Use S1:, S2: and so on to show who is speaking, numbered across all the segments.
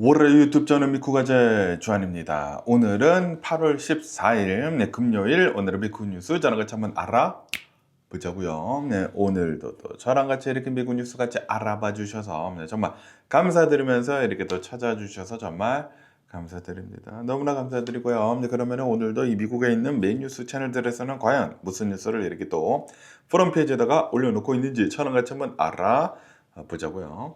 S1: 월요일 유튜브 저는 미쿠가제 주한입니다. 오늘은 8월 14일 금요일 오늘의 미국 뉴스 저랑 같이 한번 알아보자고요. 오늘도 또 저랑 같이 이렇게 미국 뉴스 같이 알아봐 주셔서 정말 감사드리면서 이렇게 또 찾아주셔서 정말 감사드립니다. 너무나 감사드리고요. 그러면 오늘도 이 미국에 있는 메인 뉴스 채널들에서는 과연 무슨 뉴스를 이렇게 또 포럼 페이지에다가 올려놓고 있는지 저랑 같이 한번 알아보자고요.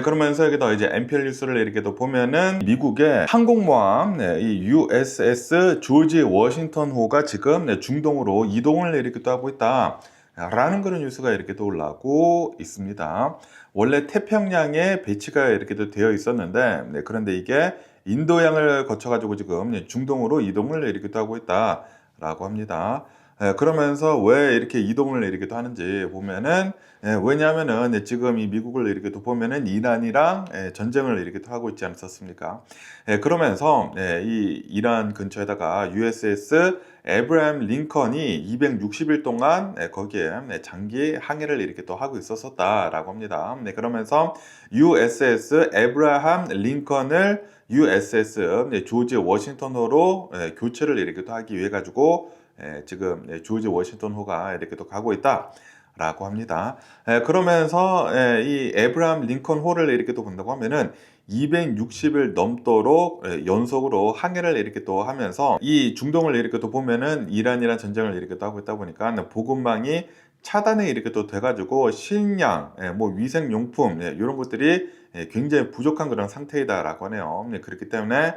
S1: 그러면서 여기다 이제 NPR 뉴스를 이렇게 또 보면은 미국의 항공모함, 이 USS 조지 워싱턴호가 지금 중동으로 이동을 이렇게 또 하고 있다. 라는 그런 뉴스가 이렇게 또 올라오고 있습니다. 원래 태평양에 배치가 이렇게 또 되어 있었는데, 그런데 이게 인도양을 거쳐가지고 지금 중동으로 이동을 이렇게 또 하고 있다라고 합니다. 그러면서 왜 이렇게 이동을 이렇게 또 하는지 보면은, 왜냐하면은 지금 이 미국을 이렇게 또 보면은 이란이랑 전쟁을 이렇게 또 하고 있지 않았습니까? 그러면서 이 이란 근처에다가 USS 에브라임 링컨이 260일 동안 거기에 장기 항해를 이렇게 또 하고 있었다라고 합니다. 그러면서 USS 에브라함 링컨을 USS 조지 워싱턴호로 교체를 이렇게 또 하기 위해 가지고 지금 조지 워싱턴호가 이렇게 또 가고 있다. 라고 합니다. 그러면서 이 에브라함 링컨 호를 이렇게 또 본다고 하면은 260일 넘도록 연속으로 항해를 이렇게 또 하면서 이 중동을 이렇게 또 보면은 이란이란 전쟁을 이렇게 또 하고 있다 보니까 보급망이 차단이 이렇게 또 돼가지고 식량, 뭐 위생용품 이런 것들이 굉장히 부족한 그런 상태이다라고 하네요. 그렇기 때문에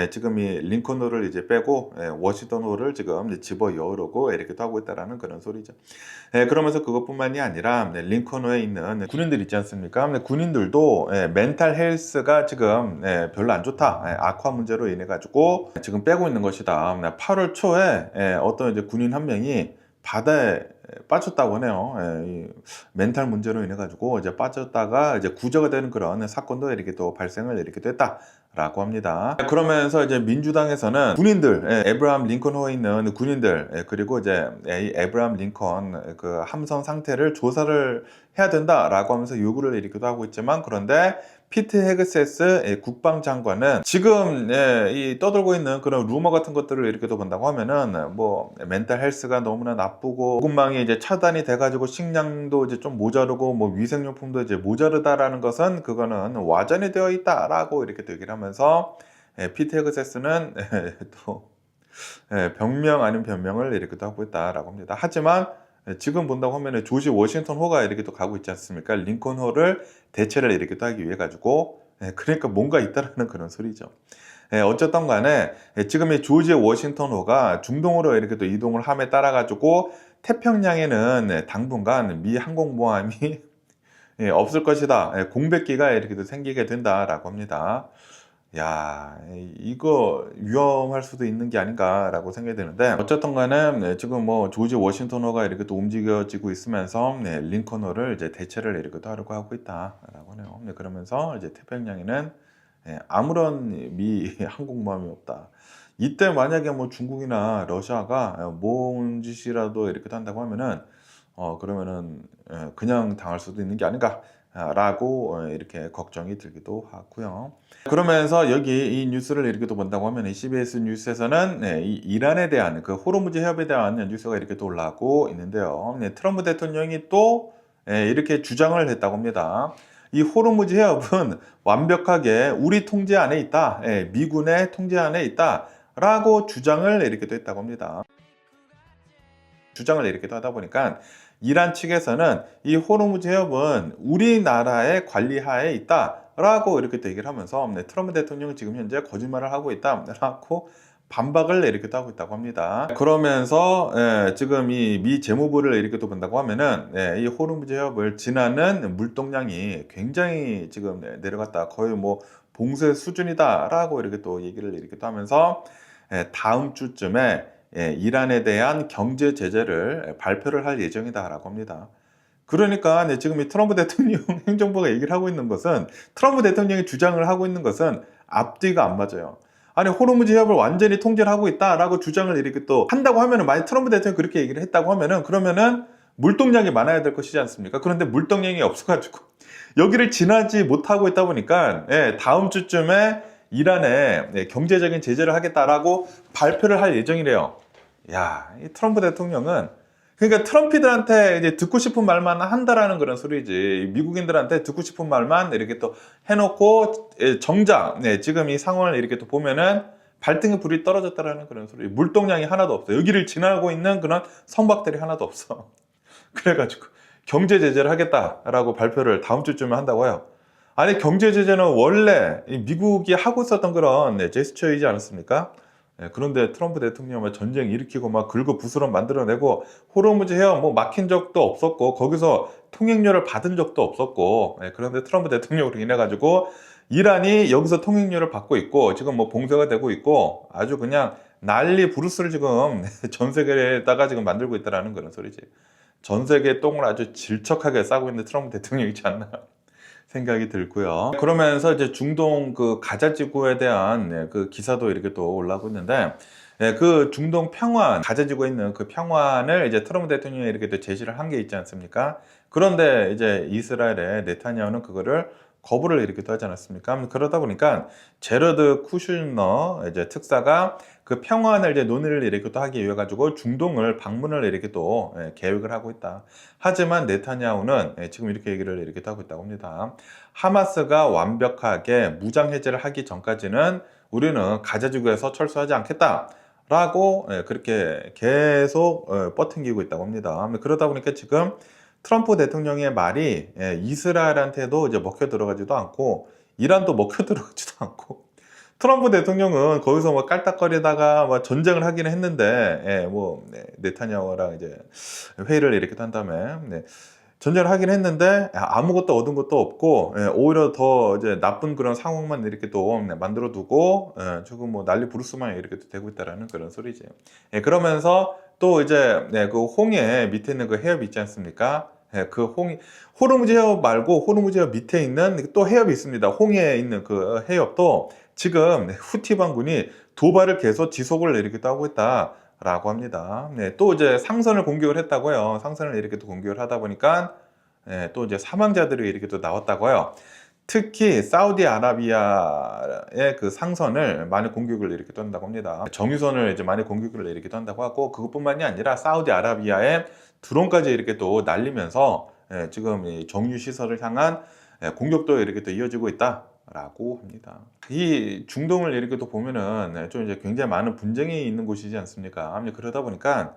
S1: 지금 이 링컨호를 이제 빼고 워싱턴호를 지금 집어 넣으려고 이렇게 또 하고 있다라는 그런 소리죠. 그러면서 그것뿐만이 아니라 링컨호에 있는 군인들 있지 않습니까? 군인들도 멘탈 헬스가 지금 별로 안 좋다. 악화 문제로 인해 가지고 지금 빼고 있는 것이다. 8월 초에 어떤 이제 군인 한 명이 바다에 빠졌다고 하네요. 이 멘탈 문제로 인해 가지고 이제 빠졌다가 이제 구조가 되는 그런 사건도 이렇게 또 발생을 이렇게 됐다라고 합니다. 그러면서 이제 민주당에서는 군인들, 에브라함 링컨호에 있는 군인들, 그리고 이제 이 에브라함 링컨 그 함선 상태를 조사를 해야 된다라고 하면서 요구를 이렇게도 하고 있지만, 그런데 피트 헤그세스 국방장관은 지금 이 떠돌고 있는 그런 루머 같은 것들을 이렇게 또 본다고 하면은 뭐 멘탈 헬스가 너무나 나쁘고 보급망이 이제 차단이 돼가지고 식량도 이제 좀 모자르고 뭐 위생용품도 이제 모자르다라는 것은 그거는 와전이 되어 있다라고 이렇게 얘기를 하면서 피트 헤그세스는 또 병명 아닌 변명을 이렇게 또 하고 있다라고 합니다. 하지만 지금 본다고 하면 조지 워싱턴호가 이렇게 또 가고 있지 않습니까? 링컨호를 대체를 이렇게 또 하기 위해 가지고 그러니까 뭔가 있다라는 그런 소리죠. 어쨌든 간에 지금 이 조지 워싱턴호가 중동으로 이렇게 또 이동을 함에 따라 가지고 태평양에는 당분간 미 항공모함이 없을 것이다. 공백기가 이렇게 또 생기게 된다라고 합니다. 야, 이거 위험할 수도 있는 게 아닌가라고 생각이 드는데, 어쨌든 간에 지금 뭐 조지 워싱턴호가 이렇게 또 움직여지고 있으면서 링컨호를 이제 대체를 이렇게 또 하려고 하고 있다라고 하네요. 그러면서 이제 태평양에는 아무런 미 항공모함이 없다. 이때 만약에 뭐 중국이나 러시아가 뭔 짓이라도 이렇게 한다고 하면은 그러면은 그냥 당할 수도 있는 게 아닌가 라고 이렇게 걱정이 들기도 하고요. 그러면서 여기 이 뉴스를 이렇게 또 본다고 하면 CBS 뉴스에서는 이 이란에 대한 그 호르무즈 해협에 대한 뉴스가 이렇게 또 올라오고 있는데요. 트럼프 대통령이 또 이렇게 주장을 했다고 합니다. 이 호르무즈 해협은 완벽하게 우리 통제 안에 있다, 미군의 통제 안에 있다 라고 주장을 이렇게 또 했다고 합니다. 주장을 이렇게 하다 보니까 이란 측에서는 이 호르무즈 해협은 우리나라의 관리하에 있다라고 이렇게 또 얘기를 하면서 트럼프 대통령은 지금 현재 거짓말을 하고 있다라고 반박을 이렇게 하고 있다고 합니다. 그러면서 지금 이 미 재무부를 이렇게 또 본다고 하면은 이 호르무즈 해협을 지나는 물동량이 굉장히 지금 내려갔다, 거의 뭐 봉쇄 수준이다라고 이렇게 또 얘기를 이렇게 또 하면서 다음 주쯤에 이란에 대한 경제 제재를 발표를 할 예정이다라고 합니다. 그러니까 지금 이 트럼프 대통령 행정부가 얘기를 하고 있는 것은, 트럼프 대통령이 주장을 하고 있는 것은 앞뒤가 안 맞아요. 아니, 호르무즈 해협을 완전히 통제를 하고 있다라고 주장을 이렇게 또 한다고 하면은, 만약 트럼프 대통령이 그렇게 얘기를 했다고 하면은, 그러면은 물동량이 많아야 될 것이지 않습니까? 그런데 물동량이 없어가지고 여기를 지나지 못하고 있다 보니까 다음 주쯤에 이란에 경제적인 제재를 하겠다라고 발표를 할 예정이래요. 야, 이 트럼프 대통령은 그러니까 트럼피들한테 이제 듣고 싶은 말만 한다라는 그런 소리지. 미국인들한테 듣고 싶은 말만 이렇게 또 해놓고 정작 지금 이 상황을 이렇게 또 보면은 발등에 불이 떨어졌다라는 그런 소리. 물동량이 하나도 없어. 여기를 지나고 있는 그런 선박들이 하나도 없어. 그래가지고 경제 제재를 하겠다라고 발표를 다음 주쯤에 한다고 해요. 아니 경제 제재는 원래 미국이 하고 있었던 그런 제스처이지 않았습니까? 그런데 트럼프 대통령은 전쟁 일으키고 막 긁어 부스럼 만들어내고 호르무즈 해협 뭐 막힌 적도 없었고 거기서 통행료를 받은 적도 없었고 그런데 트럼프 대통령으로 인해 가지고 이란이 여기서 통행료를 받고 있고 지금 뭐 봉쇄가 되고 있고 아주 그냥 난리 부르스를 지금 전 세계에다가 지금 만들고 있다라는 그런 소리지. 전 세계 똥을 아주 질척하게 싸고 있는 트럼프 대통령이지 않나 생각이 들고요. 그러면서 이제 중동 그 가자 지구에 대한 그 기사도 이렇게 또 올라오고 있는데 그 중동 평화, 가자 지구에 있는 그 평화를 이제 트럼프 대통령이 이렇게 또 제시를 한 게 있지 않습니까? 그런데 이제 이스라엘의 네타냐후는 그거를 거부를 이렇게 또 하지 않았습니까? 그러다 보니까 제러드 쿠슈너 이제 특사가 그 평화를 이제 논의를 이렇게 또 하기 위해 가지고 중동을 방문을 이렇게 또 계획을 하고 있다. 하지만 네타냐후는 지금 이렇게 얘기를 이렇게 하고 있다고 합니다. 하마스가 완벽하게 무장 해제를 하기 전까지는 우리는 가자 지구에서 철수하지 않겠다. 라고 그렇게 계속 뻗팅기고 있다고 합니다. 그러다 보니까 지금 트럼프 대통령의 말이 이스라엘한테도 이제 먹혀 들어가지도 않고 이란도 먹혀 들어가지도 않고 트럼프 대통령은 거기서 뭐 깔딱거리다가 뭐 전쟁을 하기는 했는데 네타냐후랑 이제 회의를 이렇게 한 다음에 전쟁을 하긴 했는데 아무것도 얻은 것도 없고 오히려 더 이제 나쁜 그런 상황만 이렇게 또 만들어 두고 지금 뭐 난리 부르스만 이렇게 또 되고 있다라는 그런 소리지. 그러면서 또 이제 그 홍해 밑에 있는 그 해협 있지 않습니까? 그 호르무즈 해협 말고 호르무즈 해협 밑에 있는 또 해협이 있습니다. 홍해에 있는 그 해협도 지금 후티 반군이 도발을 계속 지속을 이렇게 또 하고 있다. 라고 합니다. 또 이제 상선을 공격을 했다고요. 상선을 이렇게 또 공격을 하다 보니까 또 이제 사망자들이 이렇게 또 나왔다고요. 특히 사우디아라비아의 그 상선을 많이 공격을 이렇게 또 한다고 합니다. 정유선을 이제 많이 공격을 이렇게 또 한다고 하고 그것뿐만이 아니라 사우디아라비아의 드론까지 이렇게 또 날리면서 지금 이 정유 시설을 향한 공격도 이렇게 또 이어지고 있다. 라고 합니다. 이 중동을 이렇게 또 보면은 좀 이제 굉장히 많은 분쟁이 있는 곳이지 않습니까? 그러다 보니까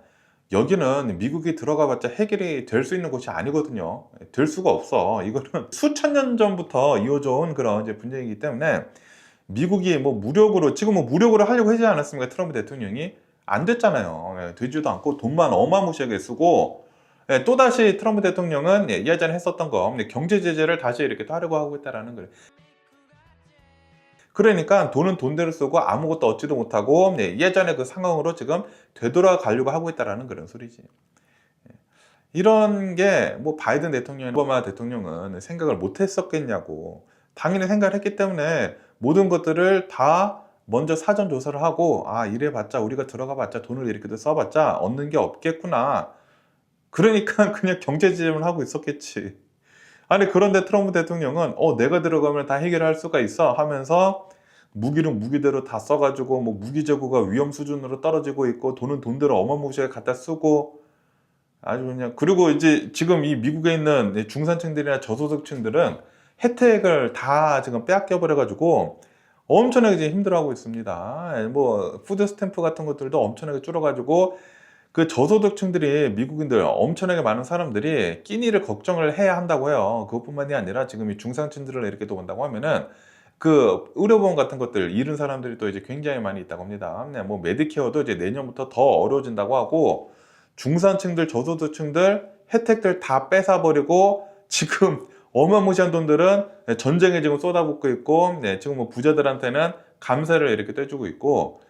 S1: 여기는 미국이 들어가봤자 해결이 될 수 있는 곳이 아니거든요. 될 수가 없어. 이거는 수천 년 전부터 이어져 온 그런 이제 분쟁이기 때문에 미국이 뭐 무력으로 지금 뭐 무력으로 하려고 하지 않았습니까? 트럼프 대통령이 안 됐잖아요. 되지도 않고 돈만 어마무시하게 쓰고 또다시 트럼프 대통령은 예전에 했었던 거 경제 제재를 다시 이렇게 또 하려고 하고 있다라는 거예요. 그러니까 돈은 돈대로 쓰고 아무것도 얻지도 못하고 예전의 그 상황으로 지금 되돌아가려고 하고 있다라는 그런 소리지. 이런 게 뭐 바이든 대통령, 오바마 대통령은 생각을 못 했었겠냐고. 당연히 생각을 했기 때문에 모든 것들을 다 먼저 사전 조사를 하고 이래봤자 우리가 들어가봤자 돈을 이렇게 써봤자 얻는 게 없겠구나. 그러니까 그냥 경제 지원을 하고 있었겠지. 아니 그런데 트럼프 대통령은 내가 들어가면 다 해결할 수가 있어 하면서 무기는 무기대로 다 써가지고 뭐 무기 재고가 위험 수준으로 떨어지고 있고 돈은 돈대로 어마무시하게 갖다 쓰고 아주 그냥 그리고 이제 지금 이 미국에 있는 중산층들이나 저소득층들은 혜택을 다 지금 빼앗겨 버려가지고 엄청나게 지금 힘들어하고 있습니다. 뭐 푸드 스탬프 같은 것들도 엄청나게 줄어가지고 그 저소득층들이 미국인들 엄청나게 많은 사람들이 끼니를 걱정을 해야 한다고 해요. 그것뿐만이 아니라 지금 이 중산층들을 이렇게 또 본다고 하면은 그 의료보험 같은 것들 잃은 사람들이 또 이제 굉장히 많이 있다고 합니다. 뭐 메디케어도 이제 내년부터 더 어려워진다고 하고 중산층들, 저소득층들 혜택들 다 뺏어버리고 지금 어마무시한 돈들은 전쟁에 지금 쏟아붓고 있고 지금 뭐 부자들한테는 감세를 이렇게 떼주고 있고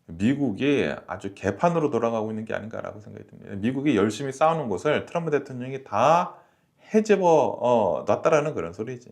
S1: 미국이 아주 개판으로 돌아가고 있는 게 아닌가라고 생각이 듭니다. 미국이 열심히 싸우는 곳을 트럼프 대통령이 다 해집어 놨다라는 그런 소리지.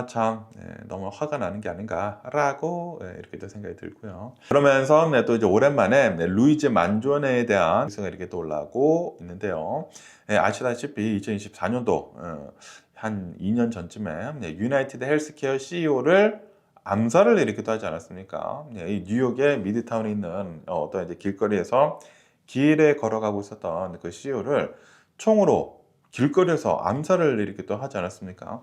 S1: 참, 너무 화가 나는 게 아닌가라고 이렇게 또 생각이 들고요. 그러면서 또 이제 오랜만에 루이지 만조네에 대한 뉴스가 이렇게 또 올라오고 있는데요. 아시다시피 2024년도 한 2년 전쯤에 유나이티드 헬스케어 CEO를 암살을 일으키기도 하지 않았습니까? 이 뉴욕의 미드타운에 있는 어떤 이제 길거리에서 길에 걸어가고 있었던 그 CEO를 총으로 길거리에서 암살을 일으키기도 하지 않았습니까?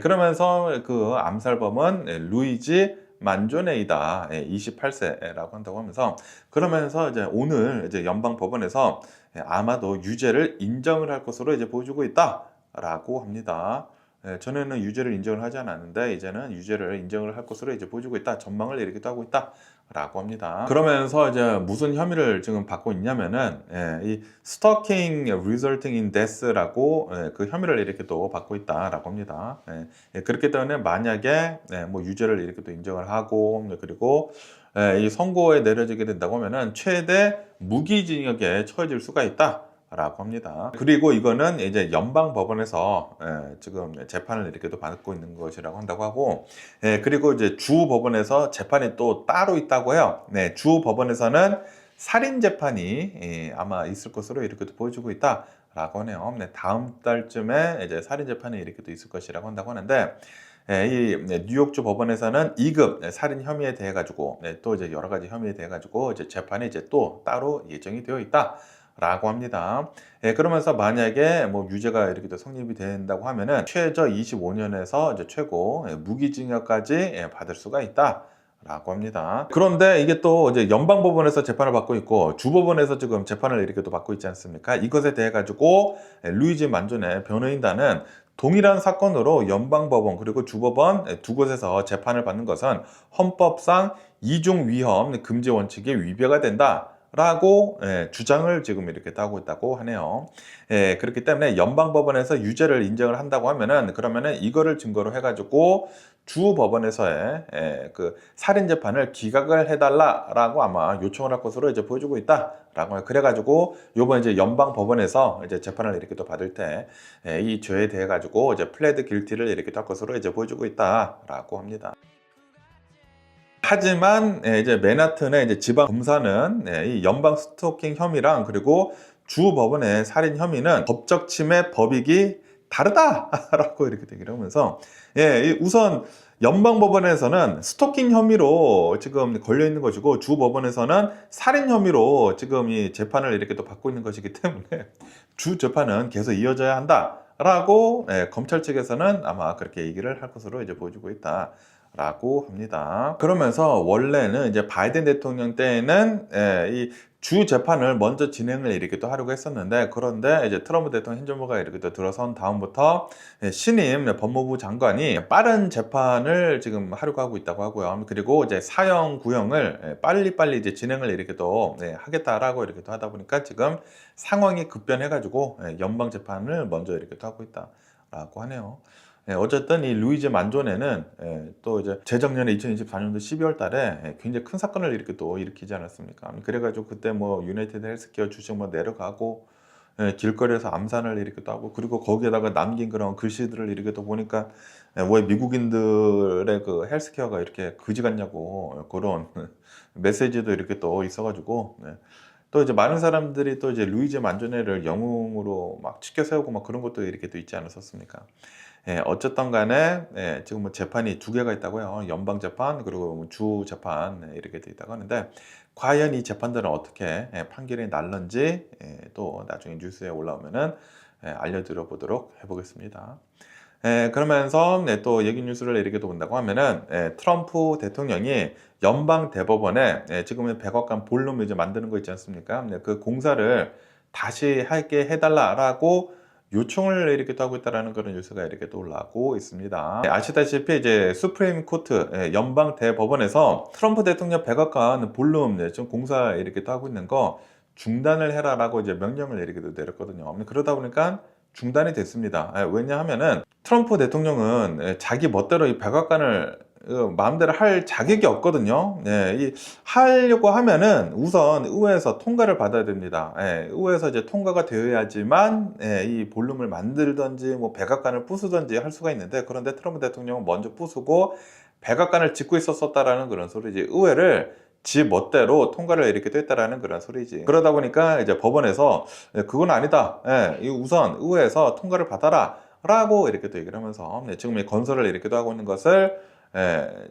S1: 그러면서 그 암살범은 루이지 만조네이다. 28세라고 한다고 하면서 그러면서 이제 오늘 이제 연방 법원에서 아마도 유죄를 인정을 할 것으로 이제 보여주고 있다라고 합니다. 전에는 유죄를 인정을 하지 않았는데 이제는 유죄를 인정을 할 것으로 이제 보여주고 있다. 전망을 내리기도 하고 있다라고 합니다. 그러면서 이제 무슨 혐의를 지금 받고 있냐면은 이 stalking resulting in death라고 그 혐의를 이렇게 또 받고 있다라고 합니다. 그렇기 때문에 만약에 뭐 유죄를 이렇게 또 인정을 하고 그리고 이 선고에 내려지게 된다고 하면은 최대 무기징역에 처해질 수가 있다. 라고 합니다. 그리고 이거는 이제 연방 법원에서 지금 재판을 이렇게 또 받고 있는 것이라고 한다고 하고, 그리고 이제 주 법원에서 재판이 또 따로 있다고 해요. 주 법원에서는 살인 재판이 아마 있을 것으로 이렇게 또 보여주고 있다라고 하네요. 다음 달쯤에 이제 살인 재판이 이렇게 또 있을 것이라고 한다고 하는데, 이 뉴욕주 법원에서는 2급 살인 혐의에 대해 가지고 또 이제 여러 가지 혐의에 대해 가지고 이제 재판이 이제 또 따로 예정이 되어 있다. 라고 합니다. 그러면서 만약에 뭐 유죄가 이렇게 또 성립이 된다고 하면은 최저 25년에서 이제 최고 무기징역까지 받을 수가 있다. 라고 합니다. 그런데 이게 또 이제 연방법원에서 재판을 받고 있고 주법원에서 지금 재판을 이렇게 또 받고 있지 않습니까? 이것에 대해 가지고 루이지 만조네 변호인단은 동일한 사건으로 연방법원 그리고 주법원 두 곳에서 재판을 받는 것은 헌법상 이중 위험 금지 원칙에 위배가 된다. 라고 주장을 지금 이렇게 하고 있다고 하네요. 그렇기 때문에 연방법원에서 유죄를 인정을 한다고 하면은 그러면은 이거를 증거로 해가지고 주 법원에서의 그 살인 재판을 기각을 해달라라고 아마 요청을 할 것으로 이제 보여주고 있다라고 그래가지고 요번 이제 연방 법원에서 이제 재판을 이렇게 또 받을 때 이 죄에 대해 가지고 이제 플레드 길티를 이렇게 할 것으로 이제 보여주고 있다라고 합니다. 하지만 이제 맨하튼의 이제 지방 검사는 이 연방 스토킹 혐의랑 그리고 주 법원의 살인 혐의는 법적 침해 법익이 다르다라고 이렇게 얘기를 하면서 우선 연방 법원에서는 스토킹 혐의로 지금 걸려 있는 것이고 주 법원에서는 살인 혐의로 지금 이 재판을 이렇게 또 받고 있는 것이기 때문에 주 재판은 계속 이어져야 한다라고 검찰 측에서는 아마 그렇게 얘기를 할 것으로 이제 보여주고 있다. 라고 합니다. 그러면서 원래는 이제 바이든 대통령 때에는 이 주 재판을 먼저 진행을 이렇게 또 하려고 했었는데 그런데 이제 트럼프 대통령 행정부가 이렇게 또 들어선 다음부터 신임 법무부 장관이 빠른 재판을 지금 하려고 하고 있다고 하고요. 그리고 이제 사형 구형을 빨리빨리 이제 진행을 이렇게 또 하겠다라고 이렇게 또 하다 보니까 지금 상황이 급변해가지고 연방 재판을 먼저 이렇게 또 하고 있다라고 하네요. 어쨌든 이 루이지 만조네는 또 이제 재작년에 2024년도 12월 달에 굉장히 큰 사건을 이렇게 또 일으키지 않았습니까? 그래가지고 그때 뭐 유나이티드 헬스케어 주식 뭐 내려가고 길거리에서 암산을 이렇게 또 하고 그리고 거기에다가 남긴 그런 글씨들을 이렇게 또 보니까 왜 미국인들의 그 헬스케어가 이렇게 그지 같냐고 그런 메시지도 이렇게 또 있어가지고 또 이제 많은 사람들이 또 이제 루이지 만조네를 영웅으로 막 치켜 세우고 막 그런 것도 이렇게 또 있지 않았었습니까? 어쨌든 간에 지금 뭐 재판이 두 개가 있다고요. 연방 재판 그리고 뭐 주 재판 이렇게 돼 있다고 하는데 과연 이 재판들은 어떻게 판결이 날런지 또 나중에 뉴스에 올라오면은 알려드려 보도록 해보겠습니다. 그러면서 또 얘기 뉴스를 이렇게 또 본다고 하면은 트럼프 대통령이 연방 대법원에 지금 100억 간 볼룸을 이제 만드는 거 있지 않습니까? 그 공사를 다시 하게 해달라라고 요청을 이렇게 또 하고 있다라는 그런 뉴스가 이렇게 또 올라오고 있습니다. 아시다시피 이제 수프림 코트 연방 대법원에서 트럼프 대통령 100억 간 볼룸 지금 공사 이렇게 또 하고 있는 거 중단을 해라라고 이제 명령을 이렇게 또 내렸거든요. 그러다 보니까 중단이 됐습니다. 왜냐하면은 트럼프 대통령은 자기 멋대로 이 백악관을 마음대로 할 자격이 없거든요. 이 하려고 하면은 우선 의회에서 통과를 받아야 됩니다. 의회에서 이제 통과가 되어야지만 이 볼륨을 만들든지 뭐 백악관을 부수든지 할 수가 있는데, 그런데 트럼프 대통령은 먼저 부수고 백악관을 짓고 있었다라는 그런 소리지, 의회를 지 멋대로 통과를 이렇게 됐다라는 그런 소리지. 그러다 보니까 이제 법원에서 그건 아니다. 이 우선 의회에서 통과를 받아라. 라고 이렇게 또 얘기를 하면서 지금 이 건설을 이렇게도 하고 있는 것을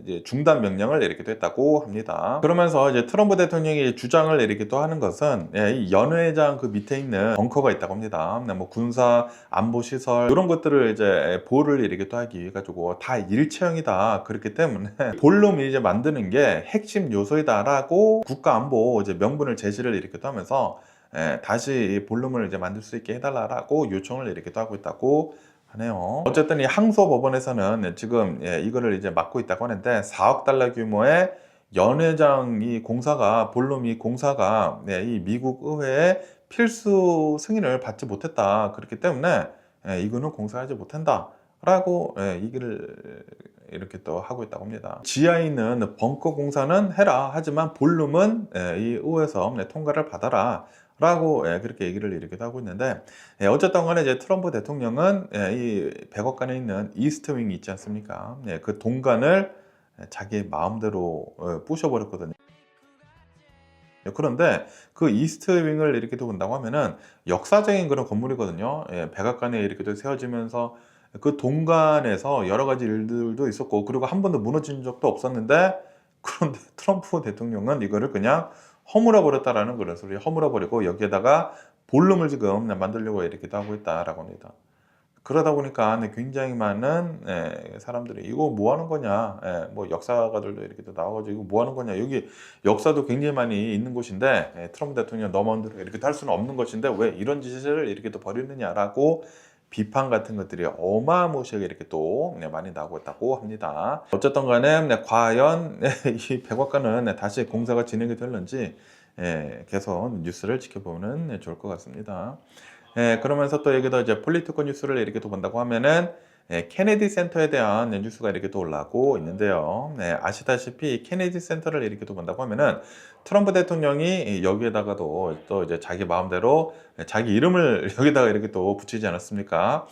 S1: 이제 중단 명령을 이렇게 했다고 합니다. 그러면서 이제 트럼프 대통령이 주장을 이렇게 또 하는 것은 이 연회장 그 밑에 있는 벙커가 있다고 합니다. 뭐 군사 안보 시설 이런 것들을 이제 보호를 이렇게 또 하기 위해 가지고 다 일체형이다. 그렇기 때문에 볼륨이 이제 만드는 게 핵심 요소이다라고 국가 안보 이제 명분을 제시를 이렇게 또 하면서 다시 이 볼륨을 이제 만들 수 있게 해달라고 요청을 이렇게 또 하고 있다고 하네요. 어쨌든 이 항소 법원에서는 지금 이거를 이제 막고 있다고 하는데, 4억 달러 규모의 연회장 이 공사가, 볼륨 이 공사가 이 미국 의회의 필수 승인을 받지 못했다. 그렇기 때문에 이거는 공사하지 못한다. 라고 얘기를 이렇게 또 하고 있다고 합니다. 지하에 있는 벙커 공사는 해라. 하지만 볼륨은 이 의회에서 통과를 받아라. 라고 그렇게 얘기를 이렇게 하고 있는데, 어쨌든 간에 이제 트럼프 대통령은 이 백악관에 있는 이스트윙이 있지 않습니까? 그 동관을 자기 마음대로 부셔버렸거든요. 그런데 그 이스트윙을 이렇게 본다고 하면은 역사적인 그런 건물이거든요. 백악관에 이렇게 또 세워지면서 그 동관에서 여러 가지 일들도 있었고, 그리고 한 번도 무너진 적도 없었는데, 그런데 트럼프 대통령은 이거를 그냥 허물어 버렸다라는 그런 소리, 허물어 버리고 여기에다가 볼륨을 지금 만들려고 이렇게도 하고 있다라고 합니다. 그러다 보니까 굉장히 많은 사람들이 이거 뭐 하는 거냐, 뭐 역사가들도 이렇게 또 나와가지고 이거 뭐 하는 거냐, 여기 역사도 굉장히 많이 있는 곳인데 트럼프 대통령 너 마음대로 이렇게 할 수는 없는 것인데 왜 이런 짓을 이렇게 또 벌이느냐라고 비판 같은 것들이 어마무시하게 이렇게 또 많이 나오고 있다고 합니다. 어쨌든 간에 과연 이 백악관은 다시 공사가 진행이 될는지 계속 뉴스를 지켜보면 좋을 것 같습니다. 그러면서 또 여기도 이제 폴리티코 뉴스를 이렇게 또 본다고 하면은 케네디 센터에 대한 뉴스가 이렇게 또 올라오고 있는데요. 아시다시피 케네디 센터를 이렇게 또 본다고 하면은 트럼프 대통령이 여기에다가도 또 이제 자기 마음대로 자기 이름을 여기다가 이렇게 또 붙이지 않았습니까?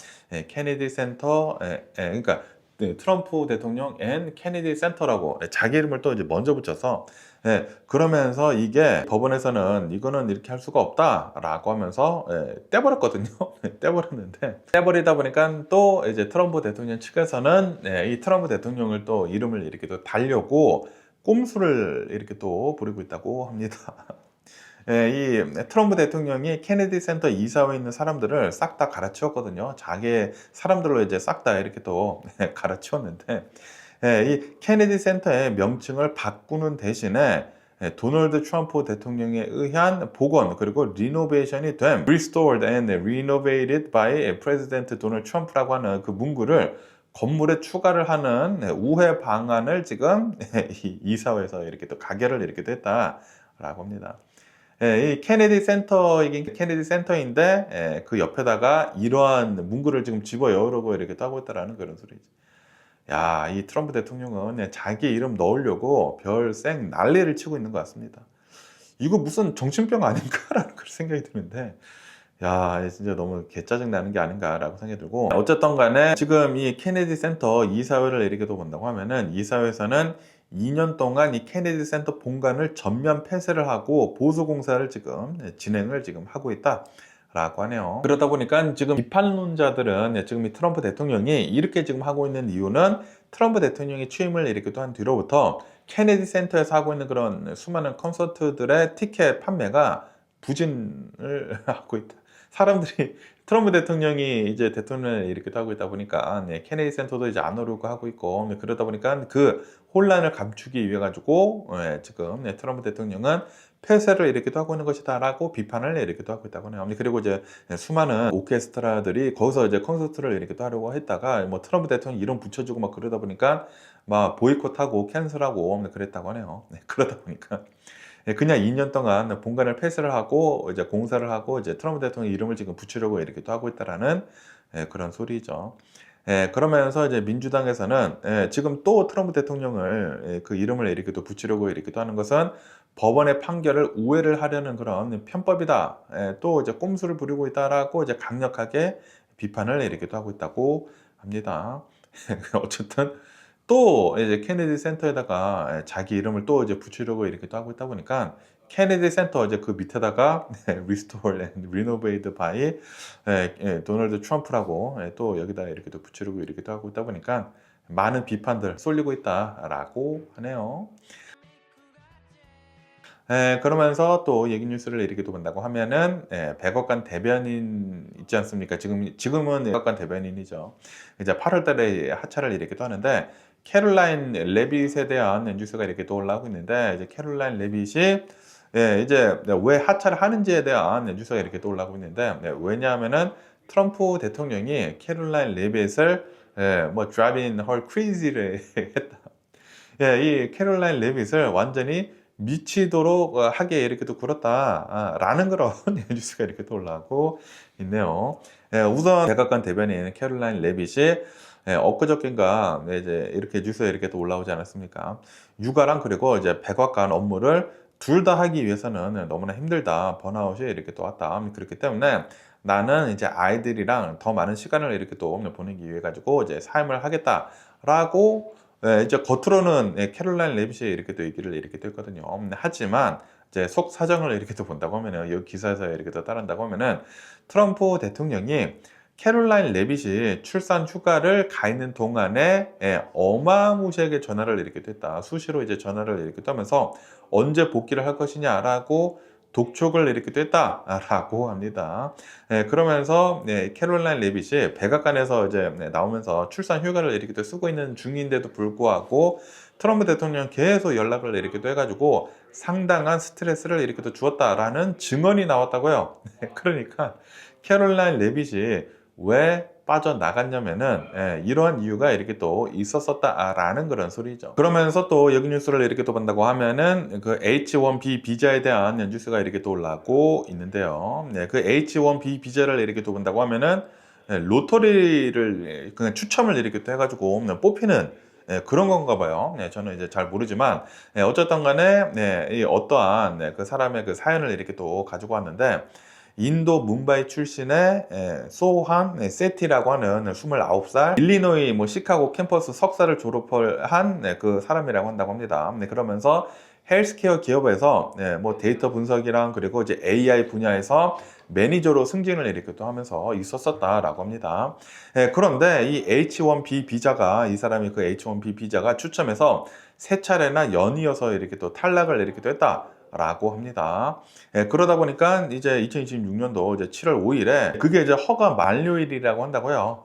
S1: 케네디 센터, 그러니까 트럼프 대통령 앤 케네디 센터라고 자기 이름을 또 이제 먼저 붙여서, 그러면서 이게 법원에서는 이거는 이렇게 할 수가 없다라고 하면서 떼버렸거든요. 떼버렸는데, 떼버리다 보니까 또 이제 트럼프 대통령 측에서는 이 트럼프 대통령을 또 이름을 이렇게 또 달려고 꼼수를 이렇게 또 부리고 있다고 합니다. 이 트럼프 대통령이 케네디 센터 이사회에 있는 사람들을 싹 다 갈아치웠거든요. 자기 사람들로 이제 싹 다 이렇게 또 갈아치웠는데, 이 케네디 센터의 명칭을 바꾸는 대신에 도널드 트럼프 대통령에 의한 복원 그리고 리노베이션이 된 Restored and Renovated by President Donald Trump라고 하는 그 문구를 건물에 추가를 하는 우회 방안을 지금 이 이사회에서 이렇게 또 가결을 이렇게 됐다라고 합니다. 이 케네디 센터이긴 케네디 센터인데 그 옆에다가 이러한 문구를 지금 집어 열고 이렇게 하고 있다라는 그런 소리지. 야, 이 트럼프 대통령은 자기 이름 넣으려고 별생 난리를 치고 있는 것 같습니다. 이거 무슨 정신병 아닌가라는 그런 생각이 드는데, 야, 진짜 너무 개짜증 나는 게 아닌가라고 생각이 들고, 어쨌든 간에 지금 이 케네디 센터 이사회를 이렇게 본다고 하면은 이사회에서는 2년 동안 이 케네디 센터 본관을 전면 폐쇄를 하고 보수 공사를 지금 진행을 지금 하고 있다. 라고 하네요. 그러다 보니까 지금 비판론자들은 지금 이 트럼프 대통령이 이렇게 지금 하고 있는 이유는 트럼프 대통령이 취임을 이렇게 또 한 뒤로부터 케네디 센터에서 하고 있는 그런 수많은 콘서트들의 티켓 판매가 부진을 하고 있다. 사람들이 트럼프 대통령이 이제 대통령을 이렇게 하고 있다 보니까 케네디 센터도 이제 안 오려고 하고 있고, 그러다 보니까 그 혼란을 감추기 위해 가지고 지금 트럼프 대통령은 폐쇄를 이렇게 하고 있는 것이다라고 비판을 이렇게 하고 있다고 해요. 그리고 이제 수많은 오케스트라들이 거기서 이제 콘서트를 이렇게 하려고 했다가 뭐 트럼프 대통령 이름 붙여주고 막 그러다 보니까 막 보이콧하고 캔슬하고 그랬다고 하네요. 그러다 보니까 그냥 2년 동안 본관을 폐쇄를 하고 이제 공사를 하고 이제 트럼프 대통령 이름을 지금 붙이려고 이렇게 또 하고 있다라는 그런 소리죠. 그러면서 이제 민주당에서는 지금 또 트럼프 대통령을 그 이름을 이렇게 또 붙이려고 이렇게 또 하는 것은 법원의 판결을 우회를 하려는 그런 편법이다. 또 이제 꼼수를 부리고 있다라고 이제 강력하게 비판을 이렇게 또 하고 있다고 합니다. 어쨌든 또 이제 케네디 센터에다가 자기 이름을 또 이제 붙이려고 이렇게 또 하고 있다 보니까 케네디 센터 이제 그 밑에다가 Restore and Renovate by 도널드 트럼프라고 또 여기다 이렇게 또 붙이려고 이렇게 또 하고 있다 보니까 많은 비판들 쏠리고 있다라고 하네요. 그러면서 또 얘기 뉴스를 이렇게 또 본다고 하면은 백악관 대변인 있지 않습니까? 지금은 백악관 대변인이죠. 이제 8월 달에 하차를 이렇게 또 하는데 캐롤라인 레빗에 대한 뉴스가 이렇게 또 올라오고 있는데 이제 캐롤라인 레빗이 이제 왜 하차를 하는지에 대한 뉴스가 이렇게 또 올라오고 있는데 왜냐하면은 트럼프 대통령이 캐롤라인 레빗을 뭐 driving her crazy를 했다. 이 캐롤라인 레빗을 완전히 미치도록 하게 이렇게 또 굴었다라는 그런 뉴스가 이렇게 또 올라오고 있네요. 우선 백악관 대변인 캐롤라인 레빗이 엊그저께인가 이제 이렇게 뉴스에 이렇게 또 올라오지 않았습니까? 육아랑 그리고 이제 백악관 업무를 둘 다 하기 위해서는 너무나 힘들다. 번아웃이 이렇게 또 왔다. 그렇기 때문에 나는 이제 아이들이랑 더 많은 시간을 이렇게 또 보내기 위해 가지고 이제 삶을 하겠다라고 이제 겉으로는 캐롤라인 레빗이 이렇게 또 얘기를 이렇게 또 했거든요. 하지만 이제 속 사정을 이렇게 또 본다고 하면은 이 기사에서 이렇게 또 따른다고 하면은 트럼프 대통령이 캐롤라인 레빗이 출산 휴가를 가 있는 동안에 어마무시하게 전화를 이렇게 또 했다. 수시로 이제 전화를 이렇게 또 하면서 언제 복귀를 할 것이냐라고 독촉을 이렇게 또 했다라고 합니다. 그러면서 캐롤라인 레빗이 백악관에서 이제 나오면서 출산 휴가를 이렇게 또 쓰고 있는 중인데도 불구하고 트럼프 대통령 계속 연락을 이렇게 또 해가지고 상당한 스트레스를 이렇게 또 주었다라는 증언이 나왔다고요. 그러니까 캐롤라인 레빗이 왜 빠져나갔냐면은 이러한 이유가 이렇게 또 있었었다라는 그런 소리죠. 그러면서 또 여기 뉴스를 이렇게 또 본다고 하면은 그 H1B 비자에 대한 뉴스가 이렇게 또 올라오고 있는데요. 그 H1B 비자를 이렇게 또 본다고 하면은 로터리를 그냥 추첨을 이렇게 또 해가지고 뽑히는 그런 건가 봐요. 저는 이제 잘 모르지만 어쨌든 간에 이 어떠한 그 사람의 그 사연을 이렇게 또 가지고 왔는데 인도 뭄바이 출신의 소한 세티라고 하는 29살 일리노이 뭐 시카고 캠퍼스 석사를 졸업한 그 사람이라고 한다고 합니다. 그러면서 헬스케어 기업에서 뭐 데이터 분석이랑 그리고 이제 AI 분야에서 매니저로 승진을 이렇게 또 하면서 있었었다라고 합니다. 그런데 이 H1B 비자가 이 사람이 그 H1B 비자가 추첨해서 세 차례나 연이어서 이렇게 또 탈락을 이렇게 또 했다. 라고 합니다. 그러다 보니까 이제 2026년도 이제 7월 5일에 그게 이제 허가 만료일이라고 한다고요.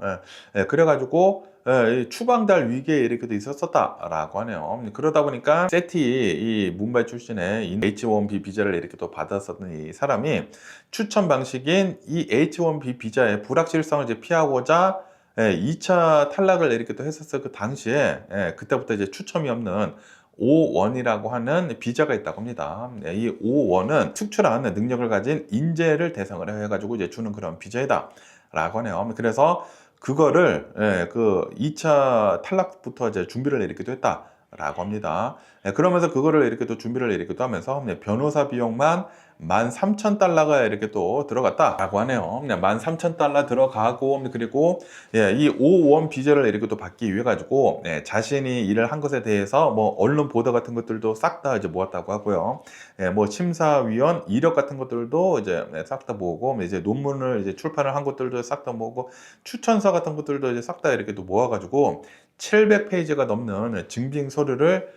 S1: 그래가지고 이 추방달 위기에 이렇게 도 있었었다라고 하네요. 그러다 보니까 세티 이 문바이 출신의 H1B 비자를 이렇게 또 받았었던 이 사람이 추천 방식인 이 H1B 비자의 불확실성을 이제 피하고자 2차 탈락을 이렇게 또 했었을 그 당시에 그때부터 이제 추첨이 없는 O1이라고 하는 비자가 있다고 합니다. 이 O1은 특출한 능력을 가진 인재를 대상을 해가지고 이제 주는 그런 비자이다. 라고 하네요. 그래서 그거를 그 2차 탈락부터 이제 준비를 이렇게 또 했다. 라고 합니다. 그러면서 그거를 이렇게 또 준비를 이렇게 또 하면서 변호사 비용만 13,000달러가 이렇게 또 들어갔다라고 하네요. 13,000달러 들어가고 그리고 이 O1 비자를 이렇게 또 받기 위해 가지고 자신이 일을 한 것에 대해서 뭐 언론 보도 같은 것들도 싹 다 이제 모았다고 하고요. 뭐 심사위원 이력 같은 것들도 이제 싹 다 모으고 이제 논문을 이제 출판을 한 것들도 싹 다 모으고 추천서 같은 것들도 이제 싹 다 이렇게 또 모아가지고 700페이지가 넘는 증빙 서류를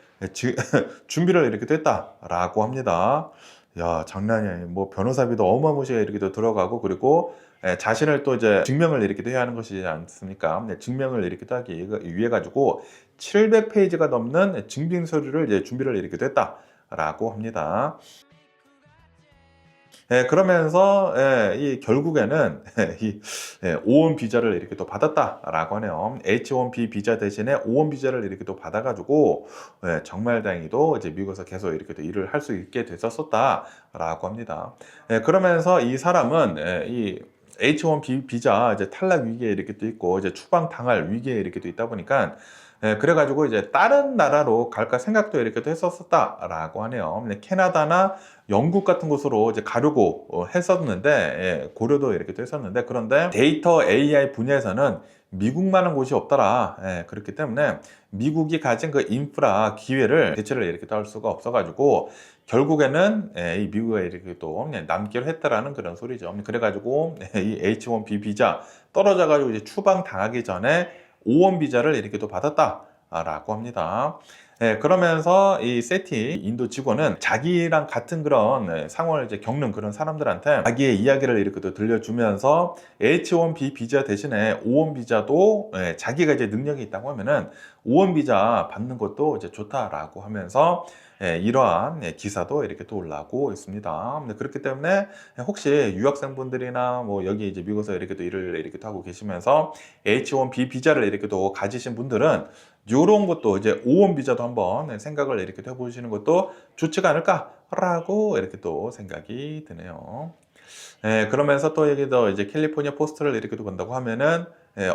S1: 준비를 이렇게 또 했다라고 합니다. 야, 장난이 아니에요. 뭐 변호사비도 어마무시하게 이렇게 또 들어가고 그리고 자신을 또 이제 증명을 이렇게 또 해야 하는 것이지 않습니까? 증명을 이렇게 또 하기 위해 가지고 700페이지가 넘는 증빙 서류를 이제 준비를 이렇게 또 했다라고 합니다. 그러면서 이 결국에는 이 O1 비자를 이렇게 또 받았다라고 하네요. H1B 비자 대신에 O1 비자를 이렇게 또 받아가지고 정말 다행히도 이제 미국에서 계속 이렇게 또 일을 할 수 있게 됐었다라고 합니다. 그러면서 이 사람은 이 H1B 비자 이제 탈락 위기에 이렇게 또 있고 이제 추방 당할 위기에 이렇게 또 있다 보니까 그래가지고 이제 다른 나라로 갈까 생각도 이렇게 또 했었다라고 하네요. 근데 캐나다나 영국 같은 곳으로 이제 가려고 했었는데 고려도 이렇게 또 했었는데 그런데 데이터 AI 분야에서는 미국만한 곳이 없더라. 그렇기 때문에 미국이 가진 그 인프라 기회를 대체를 이렇게 또 할 수가 없어가지고 결국에는 이 미국에 이렇게 또 남기로 했다라는 그런 소리죠. 그래가지고 이 H1B 비자 떨어져가지고 이제 추방 당하기 전에 O1 비자를 이렇게 또 받았다라고 합니다. 그러면서 이 세티 인도 직원은 자기랑 같은 그런 상황을 이제 겪는 그런 사람들한테 자기의 이야기를 이렇게 또 들려주면서 H1B 비자 대신에 O1 비자도 자기가 이제 능력이 있다고 하면은 O1 비자 받는 것도 이제 좋다라고 하면서 이러한 기사도 이렇게 또 올라오고 있습니다. 그렇기 때문에 혹시 유학생분들이나 뭐 여기 이제 미국에서 이렇게 또 일을 이렇게 또 하고 계시면서 H1B 비자를 이렇게 또 가지신 분들은 이런 것도 이제 O1 비자도 한번 생각을 이렇게 또 해보시는 것도 좋지가 않을까라고 이렇게 또 생각이 드네요. 그러면서 또 여기도 이제 캘리포니아 포스트를 이렇게 또 본다고 하면은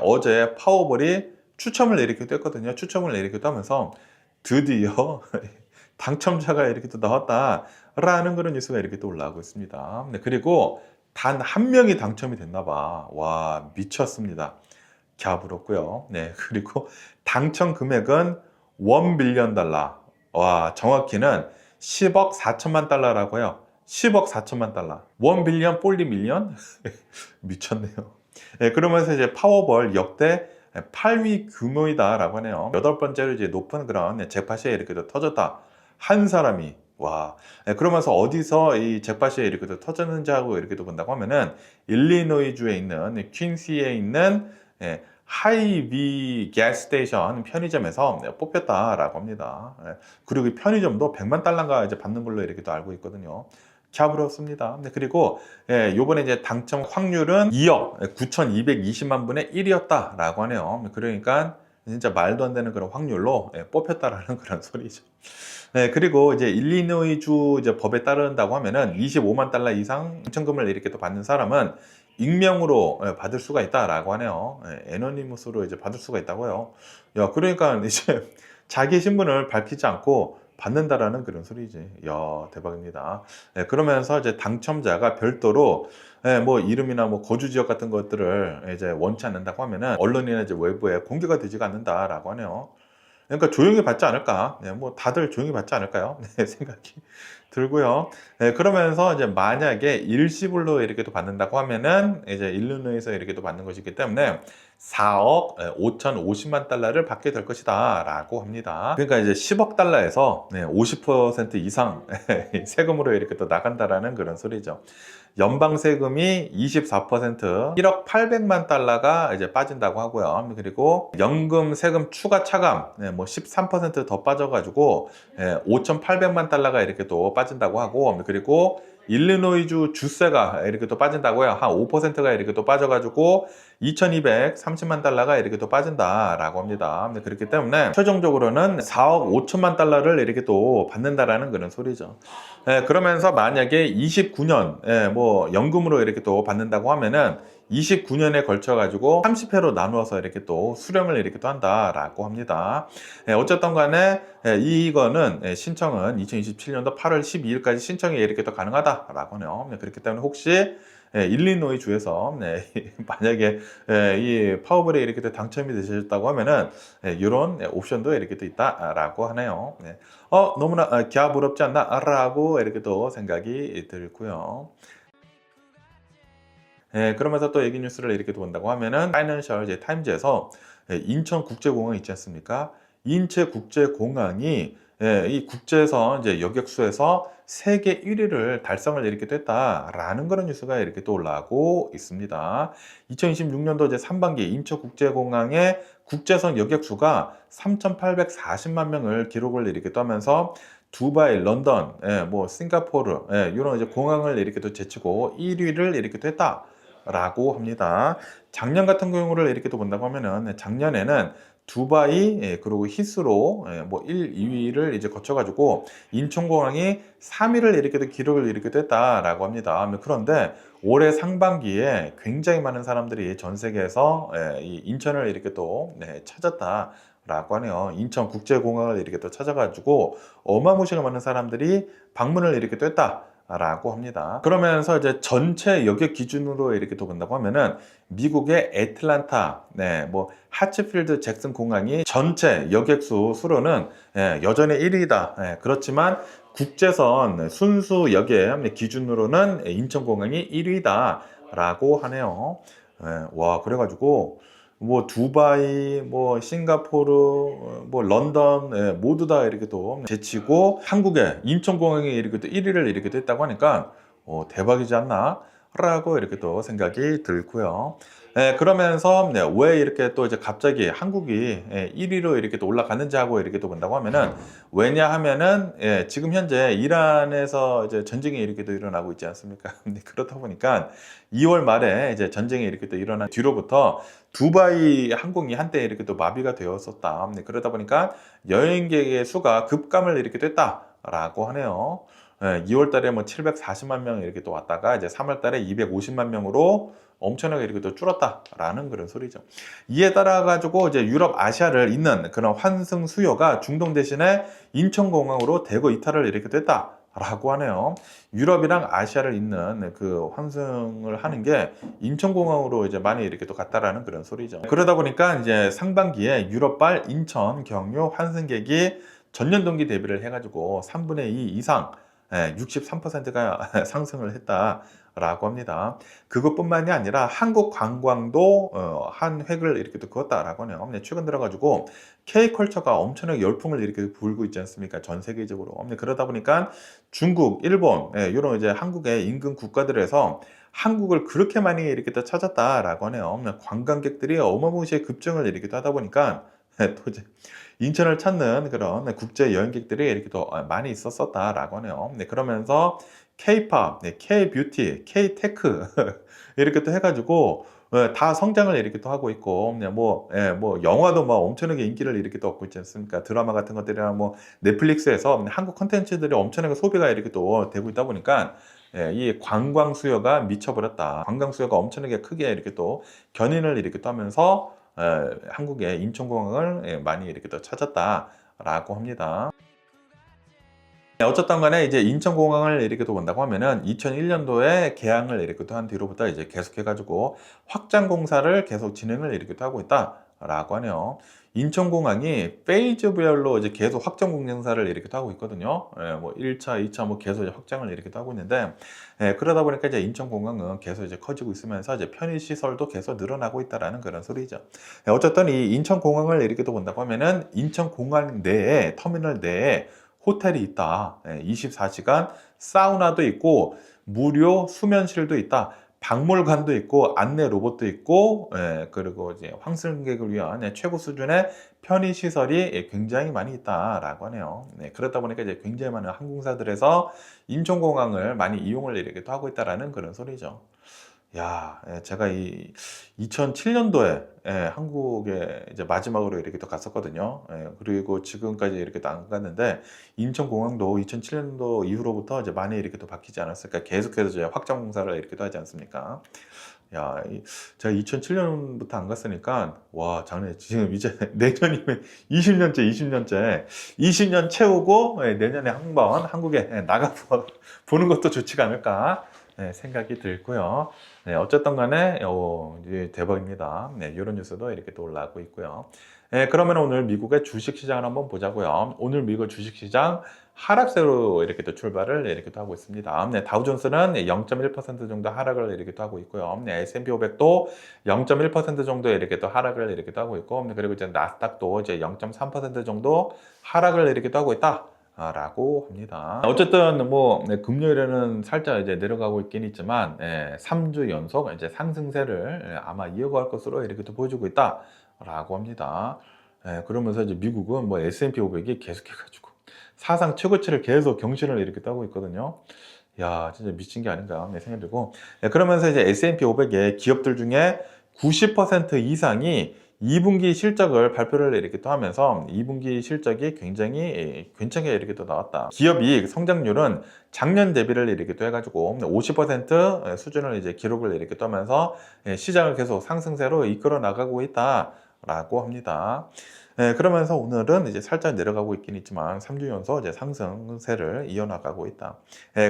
S1: 어제 파워볼이 추첨을 이렇게 또 했거든요. 추첨을 이렇게 또 하면서 드디어 당첨자가 이렇게 또 나왔다라는 그런 뉴스가 이렇게 또 올라오고 있습니다. 그리고 단 한 명이 당첨이 됐나 봐. 와, 미쳤습니다. 갸부럽고요. 그리고 당첨 금액은 1 빌리언 달러. 와, 정확히는 10억 4천만 달러라고 해요. 10억 4천만 달러. 1 빌리언 폴리 밀리언? 미쳤네요. 그러면서 이제 파워볼 역대 8위 규모이다라고 하네요. 8번째로 이제 높은 그런 잭팟이 이렇게 터졌다. 한 사람이 와. 그러면서 어디서 이 잭팟이 이렇게 터졌는지 하고 이렇게 본다고 하면은 일리노이주에 있는 퀸시에 있는 하이비 가스 스테이션 편의점에서 뽑혔다라고 합니다. 그리고 이 편의점도 100만 달러가 이제 받는 걸로 이렇게 또 알고 있거든요. 갸부럽습니다. 요번에 이제 당첨 확률은 2억 9,220만 분의 1이었다라고 하네요. 그러니까 진짜 말도 안 되는 그런 확률로 뽑혔다라는 그런 소리죠. 그리고 이제 일리노이주 이제 법에 따른다고 하면은 25만 달러 이상 당첨금을 이렇게 또 받는 사람은 익명으로 받을 수가 있다라고 하네요. 애너니머스로 이제 받을 수가 있다고요. 야, 그러니까 이제 자기 신분을 밝히지 않고 받는다라는 그런 소리지. 야, 대박입니다. 그러면서 이제 당첨자가 별도로 뭐 이름이나 뭐 거주 지역 같은 것들을 이제 원치 않는다고 하면은 언론이나 이제 외부에 공개가 되지가 않는다라고 하네요. 그러니까 조용히 받지 않을까? 뭐 다들 조용히 받지 않을까요? 생각이 들고요. 그러면서 이제 만약에 일시불로 이렇게 또 받는다고 하면은 이제 일리노이에서 이렇게 또 받는 것이기 때문에 4억 5,050만 달러를 받게 될 것이다라고 합니다. 그러니까 이제 10억 달러에서 50% 이상 세금으로 이렇게 또 나간다라는 그런 소리죠. 연방 세금이 24%, 1억 800만 달러가 이제 빠진다고 하고요. 그리고 연금 세금 추가 차감 뭐 13%더 빠져가지고 5,800만 달러가 이렇게 또 빠진다고 하고, 그리고 일리노이주 주세가 이렇게 또 빠진다고요. 한 5%가 이렇게 또 빠져가지고 2,230만 달러가 이렇게 또 빠진다라고 합니다. 그렇기 때문에 최종적으로는 4억 5천만 달러를 이렇게 또 받는다라는 그런 소리죠. 그러면서 만약에 29년 뭐 연금으로 이렇게 또 받는다고 하면은 29년에 걸쳐 가지고 30회로 나누어서 이렇게 또 수령을 이렇게 또 한다라고 합니다. 어쨌든 간에 이거는 신청은 2027년도 8월 12일까지 신청이 이렇게 또 가능하다라고 하네요. 그렇기 때문에 혹시 일리노이 주에서 만약에 이 파워볼에 이렇게 또 당첨이 되셨다고 하면은 이런 옵션도 이렇게 또 있다라고 하네요. 너무나 갸부럽지 않나? 라고 이렇게 또 생각이 들고요. 그러면서 또 얘기 뉴스를 이렇게 본다고 하면은 파이낸셜 타임즈에서 인천국제공항 있지 않습니까? 인천국제공항이 이 국제선 이제 여객수에서 세계 1위를 달성을 이렇게 됐다라는 그런 뉴스가 이렇게 또 올라오고 있습니다. 2026년도 이제 3반기 인천국제공항의 국제선 여객수가 3,840만 명을 기록을 이렇게 또 하면서 두바이, 런던, 뭐 싱가포르 이런 이제 공항을 이렇게 또 제치고 1위를 이렇게 또 했다라고 합니다. 작년 같은 경우를 이렇게 또 본다고 하면은 작년에는 두바이, 그리고 히스로, 뭐 1, 2위를 이제 거쳐가지고 인천공항이 3위를 이렇게 기록을 이렇게 됐다라고 합니다. 그런데 올해 상반기에 굉장히 많은 사람들이 전 세계에서 이 인천을 이렇게 또 찾았다라고 하네요. 인천국제공항을 이렇게 또 찾아가지고 어마무시하게 많은 사람들이 방문을 이렇게 또 했다라고 합니다. 그러면서 이제 전체 여객 기준으로 이렇게 또 본다고 하면은 미국의 애틀란타, 뭐 하츠필드 잭슨 공항이 전체 여객수 수로는 여전히 1위다. 그렇지만 국제선 순수 여객 기준으로는 인천공항이 1위다라고 하네요. 와, 그래가지고 뭐 두바이, 뭐 싱가포르, 뭐 런던, 모두 다 이렇게 또 제치고 한국의 인천공항이 이렇게 또 1위를 이렇게 됐다고 하니까 대박이지 않나? 라고 이렇게 또 생각이 들고요. 그러면서 왜 이렇게 또 이제 갑자기 한국이 1위로 이렇게 또 올라갔는지 하고 이렇게 또 본다고 하면은, 왜냐하면은 지금 현재 이란에서 이제 전쟁이 이렇게 또 일어나고 있지 않습니까? 그렇다 보니까 2월 말에 이제 전쟁이 이렇게 또 일어난 뒤로부터 두바이 항공이 한때 이렇게 또 마비가 되었었다. 그러다 보니까 여행객의 수가 급감을 이렇게 됐다라고 하네요. 2월 달에 뭐 740만 명 이렇게 또 왔다가 이제 3월 달에 250만 명으로 엄청나게 이렇게 또 줄었다라는 그런 소리죠. 이에 따라 가지고 이제 유럽, 아시아를 잇는 그런 환승 수요가 중동 대신에 인천공항으로 대거 이탈을 이렇게 됐다라고 하네요. 유럽이랑 아시아를 잇는 그 환승을 하는 게 인천공항으로 이제 많이 이렇게 또 갔다라는 그런 소리죠. 그러다 보니까 이제 상반기에 유럽발 인천 경유 환승객이 전년 동기 대비를 해가지고 3분의 2 이상 63%가 상승을 했다라고 합니다. 그것뿐만이 아니라 한국 관광도 한 획을 이렇게 또 그었다라고 하네요. 최근 들어가지고 K컬처가 엄청나게 열풍을 이렇게 불고 있지 않습니까? 전 세계적으로. 그러다 보니까 중국, 일본 이런 이제 한국의 인근 국가들에서 한국을 그렇게 많이 이렇게 또 찾았다라고 하네요. 관광객들이 어마무시하게 급증을 이렇게 하다 보니까 또 이제 인천을 찾는 그런 국제 여행객들이 이렇게 또 많이 있었다라고 하네요. 그러면서 K-팝, K-뷰티, K-테크 이렇게 또 해가지고 다 성장을 이렇게 또 하고 있고, 뭐 영화도 막 엄청나게 인기를 이렇게 또 얻고 있지 않습니까? 드라마 같은 것들이랑 뭐 넷플릭스에서 한국 콘텐츠들이 엄청나게 소비가 이렇게 또 되고 있다 보니까 이 관광 수요가 미쳐버렸다. 관광 수요가 엄청나게 크게 이렇게 또 견인을 이렇게 또 하면서 한국의 인천공항을 많이 이렇게 또 찾았다라고 합니다. 어쨌든 간에 이제 인천공항을 이렇게 또 본다고 하면은 2001년도에 개항을 이렇게 또 한 뒤로부터 이제 계속해가지고 확장 공사를 계속 진행을 이렇게 또 하고 있다라고 하네요. 인천공항이 페이즈별로 이제 계속 확장 공사를 이렇게 또 하고 있거든요. 뭐 1차, 2차 뭐 계속 이제 확장을 이렇게 또 하고 있는데, 그러다 보니까 이제 인천공항은 계속 이제 커지고 있으면서 이제 편의시설도 계속 늘어나고 있다라는 그런 소리죠. 어쨌든 이 인천공항을 이렇게 또 본다고 하면은 인천공항 내에, 터미널 내에 호텔이 있다. 24시간 사우나도 있고 무료 수면실도 있다. 박물관도 있고 안내 로봇도 있고, 그리고 이제 황승객을 위한 최고 수준의 편의 시설이 굉장히 많이 있다라고 하네요. 그러다 보니까 이제 굉장히 많은 항공사들에서 인천공항을 많이 이용을 이렇게 또 하고 있다라는 그런 소리죠. 야, 제가 이 2007년도에 한국에 이제 마지막으로 이렇게 또 갔었거든요. 그리고 지금까지 이렇게 또 안 갔는데, 인천공항도 2007년도 이후로부터 이제 많이 이렇게 또 바뀌지 않았을까. 계속해서 이제 확장 공사를 이렇게 또 하지 않습니까? 야, 제가 2007년부터 안 갔으니까, 와, 장난, 지금 이제 내년이면 20년 채우고, 내년에 한번 한국에 나가 보는 것도 좋지가 않을까. 생각이 들고요. 어쨌든 간에 대박입니다. 이런 뉴스도 이렇게 또 올라오고 있고요. 그러면 오늘 미국의 주식시장을 한번 보자고요. 오늘 미국 주식시장 하락세로 이렇게 또 출발을 이렇게 또 하고 있습니다. 다우존스는 0.1% 정도 하락을 이렇게 또 하고 있고요. S&P 500도 0.1% 정도 이렇게 또 하락을 이렇게 또 하고 있고, 그리고 이제 나스닥도 이제 0.3% 정도 하락을 이렇게 또 하고 있다. 라고 합니다. 어쨌든 뭐 금요일에는 살짝 이제 내려가고 있긴 있지만 3주 연속 이제 상승세를 아마 이어갈 것으로 이렇게 또 보여주고 있다라고 합니다. 그러면서 이제 미국은 뭐 S&P 500이 계속해가지고 사상 최고치를 계속 경신을 이렇게 따고 있거든요. 야, 진짜 미친 게 아닌가 생각이 들고, 그러면서 이제 S&P 500의 기업들 중에 90% 이상이 2분기 실적을 발표를 이렇게 또 하면서 2분기 실적이 굉장히 괜찮게 이렇게 또 나왔다. 기업 이익 성장률은 작년 대비를 이렇게 또 해가지고 50% 수준을 이제 기록을 이렇게 또 하면서 시장을 계속 상승세로 이끌어 나가고 있다라고 합니다. 그러면서 오늘은 이제 살짝 내려가고 있긴 있지만 3주 연속 이제 상승세를 이어나가고 있다.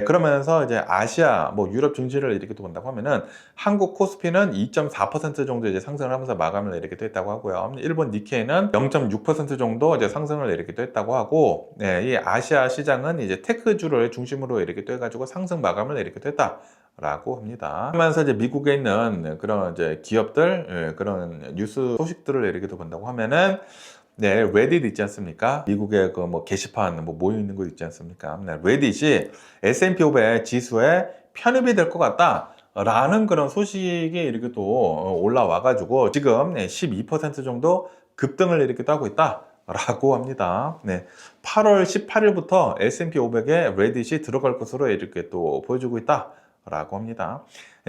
S1: 그러면서 이제 아시아, 뭐 유럽 증시를 이렇게 또 본다고 하면은 한국 코스피는 2.4% 정도 이제 상승을 하면서 마감을 이렇게 또 했다고 하고요. 일본 니케이는 0.6% 정도 이제 상승을 이렇게 또 했다고 하고, 이 아시아 시장은 이제 테크주를 중심으로 이렇게 또 해가지고 상승 마감을 이렇게 또 했다. 라고 합니다. 그러면서 이제 미국에 있는 그런 이제 기업들, 그런 뉴스 소식들을 이렇게 또 본다고 하면은 네, 레딧 있지 않습니까? 미국의 그 뭐 게시판 뭐 모여 있는 거 있지 않습니까? 네, 레딧이 S&P 500 지수에 편입이 될 것 같다. 라는 그런 소식이 이렇게 또 올라와가지고 지금 12% 정도 급등을 이렇게 또 하고 있다. 라고 합니다. 네, 8월 18일부터 S&P 500에 레딧이 들어갈 것으로 이렇게 또 보여주고 있다. 라고 합니다.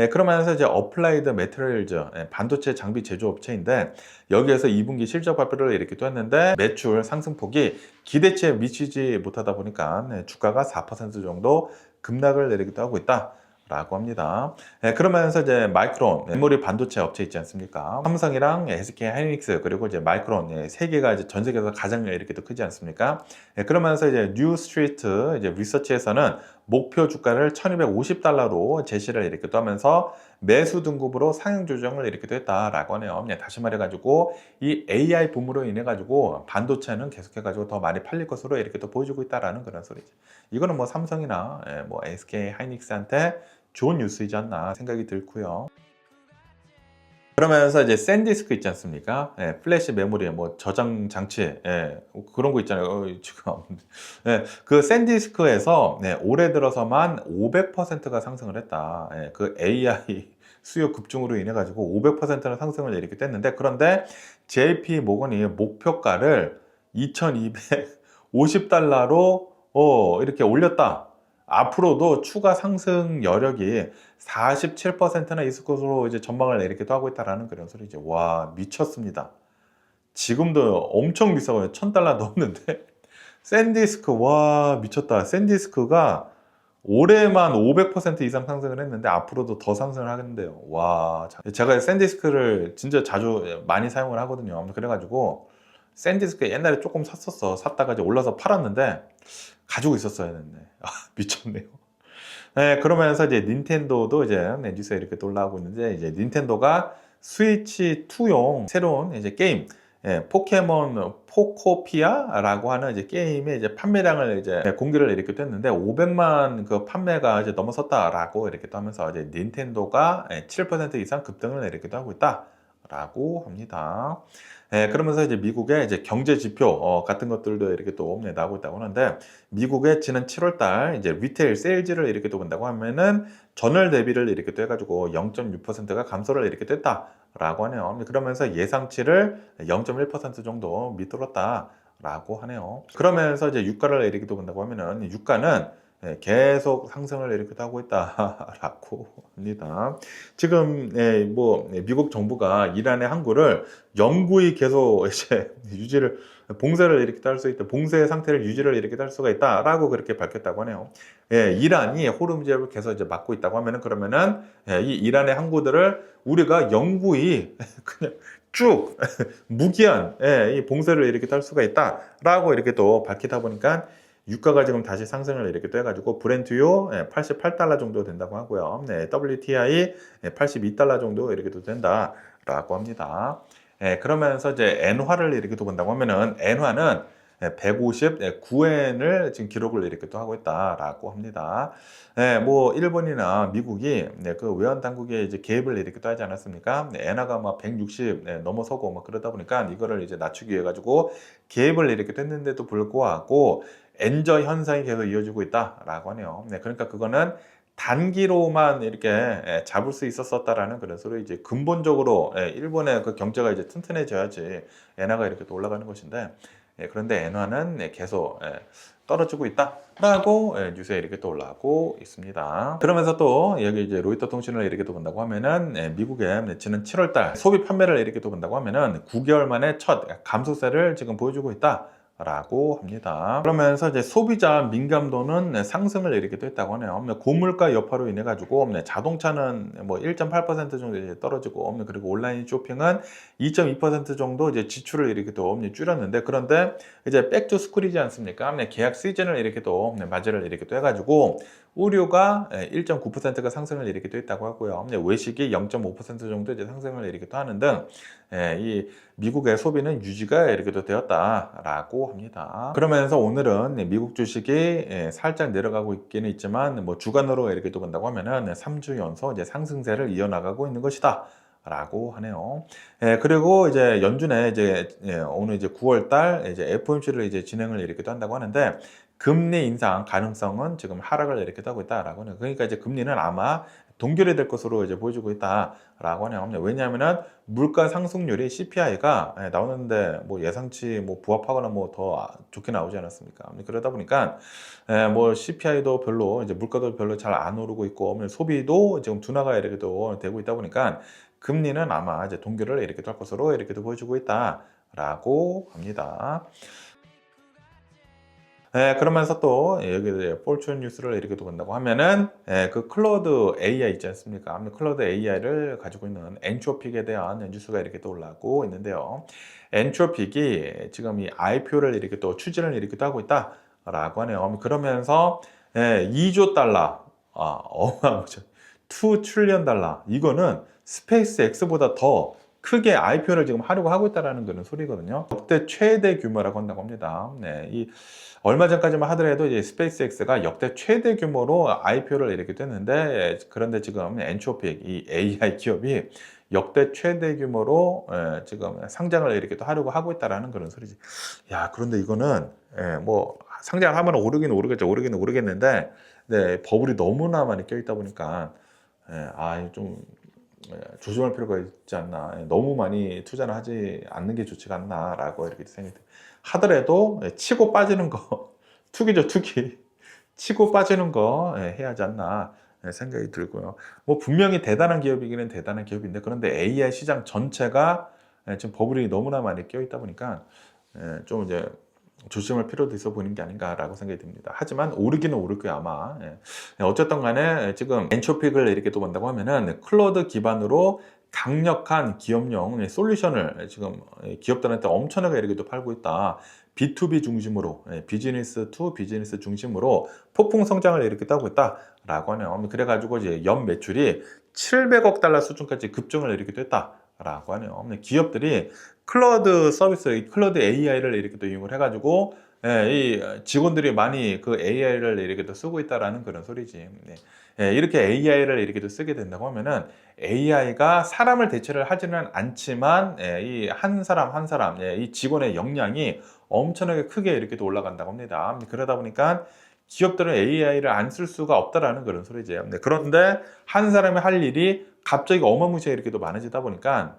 S1: 그러면서 이제 어플라이드 매트리얼즈 반도체 장비 제조업체인데 여기에서 2분기 실적 발표를 이렇게 또 했는데 매출 상승폭이 기대치에 미치지 못하다 보니까 주가가 4% 정도 급락을 내리기도 하고 있다. 라고 합니다. 그러면서 이제 마이크론 메모리 반도체 업체 있지 않습니까? 삼성이랑 SK 하이닉스 그리고 이제 마이크론 세 개가 이제 전 세계에서 가장 이렇게 또 크지 않습니까? 그러면서 이제 뉴 스트리트 이제 리서치에서는 목표 주가를 1250달러로 제시를 이렇게 또 하면서 매수 등급으로 상향 조정을 이렇게 또 했다라고 하네요. 다시 말해가지고 이 AI 붐으로 인해 가지고 반도체는 계속해가지고 더 많이 팔릴 것으로 이렇게 또 보여주고 있다라는 그런 소리죠. 이거는 뭐 삼성이나 뭐 SK 하이닉스한테 좋은 뉴스이지 않나 생각이 들고요. 그러면서 이제 샌디스크 있지 않습니까? 플래시 메모리, 뭐 저장 장치, 그런 거 있잖아요. 지금 그 샌디스크에서 올해 들어서만 500%가 상승을 했다. 그 AI 수요 급증으로 인해 가지고 500%는 상승을 이렇게 뗐는데 그런데 JP 모건이 목표가를 2,250달러로 이렇게 올렸다. 앞으로도 추가 상승 여력이 47%나 있을 것으로 이제 전망을 이렇게 또 하고 있다라는 그런 소리죠. 와, 미쳤습니다. 지금도 엄청 비싸고요. 1,000달러 넘는데. 샌디스크, 와, 미쳤다. 샌디스크가 올해만 500% 이상 상승을 했는데 앞으로도 더 상승을 하겠는데요. 와, 제가 샌디스크를 진짜 자주 많이 사용을 하거든요. 그래가지고 샌디스크 옛날에 조금 샀다가 이제 올라서 팔았는데 가지고 있었어야 했네. 아, 미쳤네요. 그러면서 이제 닌텐도도 이제 뉴스에 이렇게 또 올라오고 있는데 이제 닌텐도가 스위치 2용 새로운 이제 게임 포켓몬 포코피아라고 하는 이제 게임의 이제 판매량을 이제 공개를 이렇게 됐는데 500만 그 판매가 이제 넘어섰다라고 이렇게 또 하면서 이제 닌텐도가 7% 이상 급등을 이렇게 또 하고 있다라고 합니다. 그러면서 이제 미국의 이제 경제 지표 같은 것들도 이렇게 또 나오고 있다고 하는데 미국의 지난 7월달 이제 리테일 세일즈를 이렇게 또 본다고 하면은 전월 대비를 이렇게 또 해가지고 0.6%가 감소를 이렇게 됐다라고 하네요. 그러면서 예상치를 0.1% 정도 밑돌았다라고 하네요. 그러면서 이제 유가를 이렇게 또 본다고 하면은 유가는 계속 상승을 이렇게 하고 있다라고 합니다. 지금 뭐 미국 정부가 이란의 항구를 영구히 계속 이제 유지를 봉쇄를 이렇게 할 수 있다. 봉쇄 상태를 유지를 이렇게 할 수가 있다라고 그렇게 밝혔다고 하네요. 이란이 호르무즈해협을 계속 이제 막고 있다고 하면은 그러면은 이 이란의 항구들을 우리가 영구히 그냥 쭉 무기한 이 봉쇄를 이렇게 할 수가 있다라고 이렇게 또 밝히다 보니까 유가가 지금 다시 상승을 이렇게 또 해가지고 브렌트유 88달러 정도 된다고 하고요. WTI 82달러 정도 이렇게 또 된다라고 합니다. 그러면서 이제 엔화를 이렇게 또 본다고 하면은 엔화는 159엔을 지금 기록을 이렇게 또 하고 있다라고 합니다. 뭐 일본이나 미국이 그 외환 당국에 이제 개입을 이렇게 또 하지 않았습니까? 엔화가 막 160 넘어서고 막 그러다 보니까 이거를 이제 낮추기 위해 가지고 개입을 이렇게 됐는데도 불구하고 엔저 현상이 계속 이어지고 있다라고 하네요. 그러니까 그거는 단기로만 이렇게 잡을 수 있었다라는 그런 소리 이제 근본적으로 일본의 그 경제가 이제 튼튼해져야지 엔화가 이렇게 또 올라가는 것인데 그런데 엔화는 계속 떨어지고 있다라고 뉴스에 이렇게 또 올라오고 있습니다. 그러면서 또 여기 이제 로이터 통신을 이렇게 또 본다고 하면은 미국의 지난 7월달 소비 판매를 이렇게 또 본다고 하면은 9개월 만에 첫 감소세를 지금 보여주고 있다. 라고 합니다. 그러면서 이제 소비자 민감도는 상승을 이렇게 또 했다고 하네요. 고물가 여파로 인해 가지고 자동차는 뭐 1.8% 정도 이제 떨어지고, 그리고 온라인 쇼핑은 2.2% 정도 이제 지출을 이렇게 또 줄였는데, 그런데 이제 백투 스쿨이지 않습니까? 계약 시즌을 이렇게 또 맞이를 이렇게 또 해가지고 의료가 1.9%가 상승을 이렇게 또 했다고 하고요. 외식이 0.5% 정도 이제 상승을 이렇게 또 하는 등 이 미국의 소비는 유지가 이렇게 또 되었다라고 합니다. 그러면서 오늘은 미국 주식이 살짝 내려가고 있기는 있지만 뭐 주간으로 이렇게 또 본다고 하면은 3주 연속 이제 상승세를 이어나가고 있는 것이다. 라고 하네요. 그리고 이제 연준에 이제 오늘 이제 9월 달 이제 FOMC를 이제 진행을 이렇게 또 한다고 하는데, 금리 인상 가능성은 지금 하락을 이렇게 하고 있다라고 하네요. 그러니까 이제 금리는 아마 동결이 될 것으로 이제 보여주고 있다라고 하네요. 왜냐하면은 물가 상승률이 CPI가 나오는데 뭐 예상치 뭐 부합하거나 뭐 더 좋게 나오지 않았습니까? 그러다 보니까 뭐 CPI도 별로 이제 물가도 별로 잘 안 오르고 있고, 소비도 지금 둔화가 이렇게 또 되고 있다 보니까 금리는 아마 이제 동결을 이렇게 할 것으로 이렇게 또 보여주고 있다라고 합니다. 그러면서 또 여기 포춘 뉴스를 이렇게 또 본다고 하면은 그 클로드 AI 있지 않습니까? 클로드 AI를 가지고 있는 엔트로픽에 대한 뉴스가 이렇게 또 올라오고 있는데요. 엔트로픽이 지금 이 IPO를 이렇게 또 추진을 이렇게 또 하고 있다라고 하네요. 그러면서 2조 달러, 어마어마하죠. 2 트릴리언 달러. 이거는 스페이스 X보다 더 크게 IPO를 지금 하려고 하고 있다라는 그런 소리거든요. 역대 최대 규모라고 한다고 합니다. 이 얼마 전까지만 하더라도 이제 스페이스X가 역대 최대 규모로 IPO를 이렇게 됐는데, 그런데 지금 엔트로픽 이 AI 기업이 역대 최대 규모로 지금 상장을 이렇게 또 하려고 하고 있다라는 그런 소리지. 야, 그런데 이거는 뭐 상장을 하면 오르기는 오르겠는데, 버블이 너무나 많이 껴있다 보니까 좀 조심할 필요가 있지 않나. 너무 많이 투자를 하지 않는 게 좋지가 않나라고 이렇게 생각이 듭니다. 하더라도 치고 빠지는 거, 투기죠, 투기. 치고 빠지는 거 해야 하지 않나 생각이 들고요. 뭐 분명히 대단한 기업이기는 대단한 기업인데, 그런데 AI 시장 전체가 지금 버블이 너무나 많이 껴있다 보니까 좀 이제 조심할 필요도 있어 보이는 게 아닌가라고 생각이 듭니다. 하지만 오르기는 오를 거예요, 아마. 어쨌든 간에 지금 엔트로픽을 이렇게 또 본다고 하면은 클로드 기반으로 강력한 기업용 솔루션을 지금 기업들한테 엄청나게 이렇게 또 팔고 있다. B2B 중심으로, 비즈니스 투 비즈니스 중심으로 폭풍 성장을 이렇게 하고 있다라고 하네요. 그래가지고 이제 연 매출이 700억 달러 수준까지 급증을 이렇게 됐다라고 하네요. 기업들이 클로드 서비스, 클로드 AI를 이렇게 또 이용을 해가지고 이 직원들이 많이 그 AI를 이렇게 또 쓰고 있다라는 그런 소리지. 이렇게 AI를 이렇게 또 쓰게 된다고 하면은 AI가 사람을 대체를 하지는 않지만 이 한 사람 한 사람, 이 직원의 역량이 엄청나게 크게 이렇게 또 올라간다고 합니다. 그러다 보니까 기업들은 AI를 안 쓸 수가 없다라는 그런 소리죠. 그런데 한 사람이 할 일이 갑자기 어마무시하게 이렇게 또 많아지다 보니까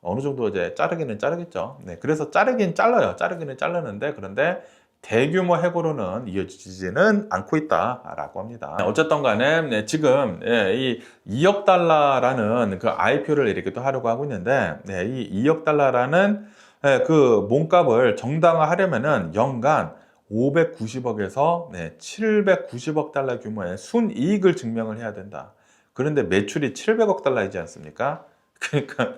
S1: 어느 정도 이제 자르기는 자르겠죠. 그래서 자르기는 자르는데, 그런데 대규모 해고로는 이어지지는 않고 있다라고 합니다. 어쨌든 간에 지금 이 2억 달러라는 그 IPO를 이렇게 또 하려고 하고 있는데, 이 2억 달러라는 그 몸값을 정당화하려면은 연간 590억에서 790억 달러 규모의 순이익을 증명을 해야 된다. 그런데 매출이 700억 달러이지 않습니까? 그러니까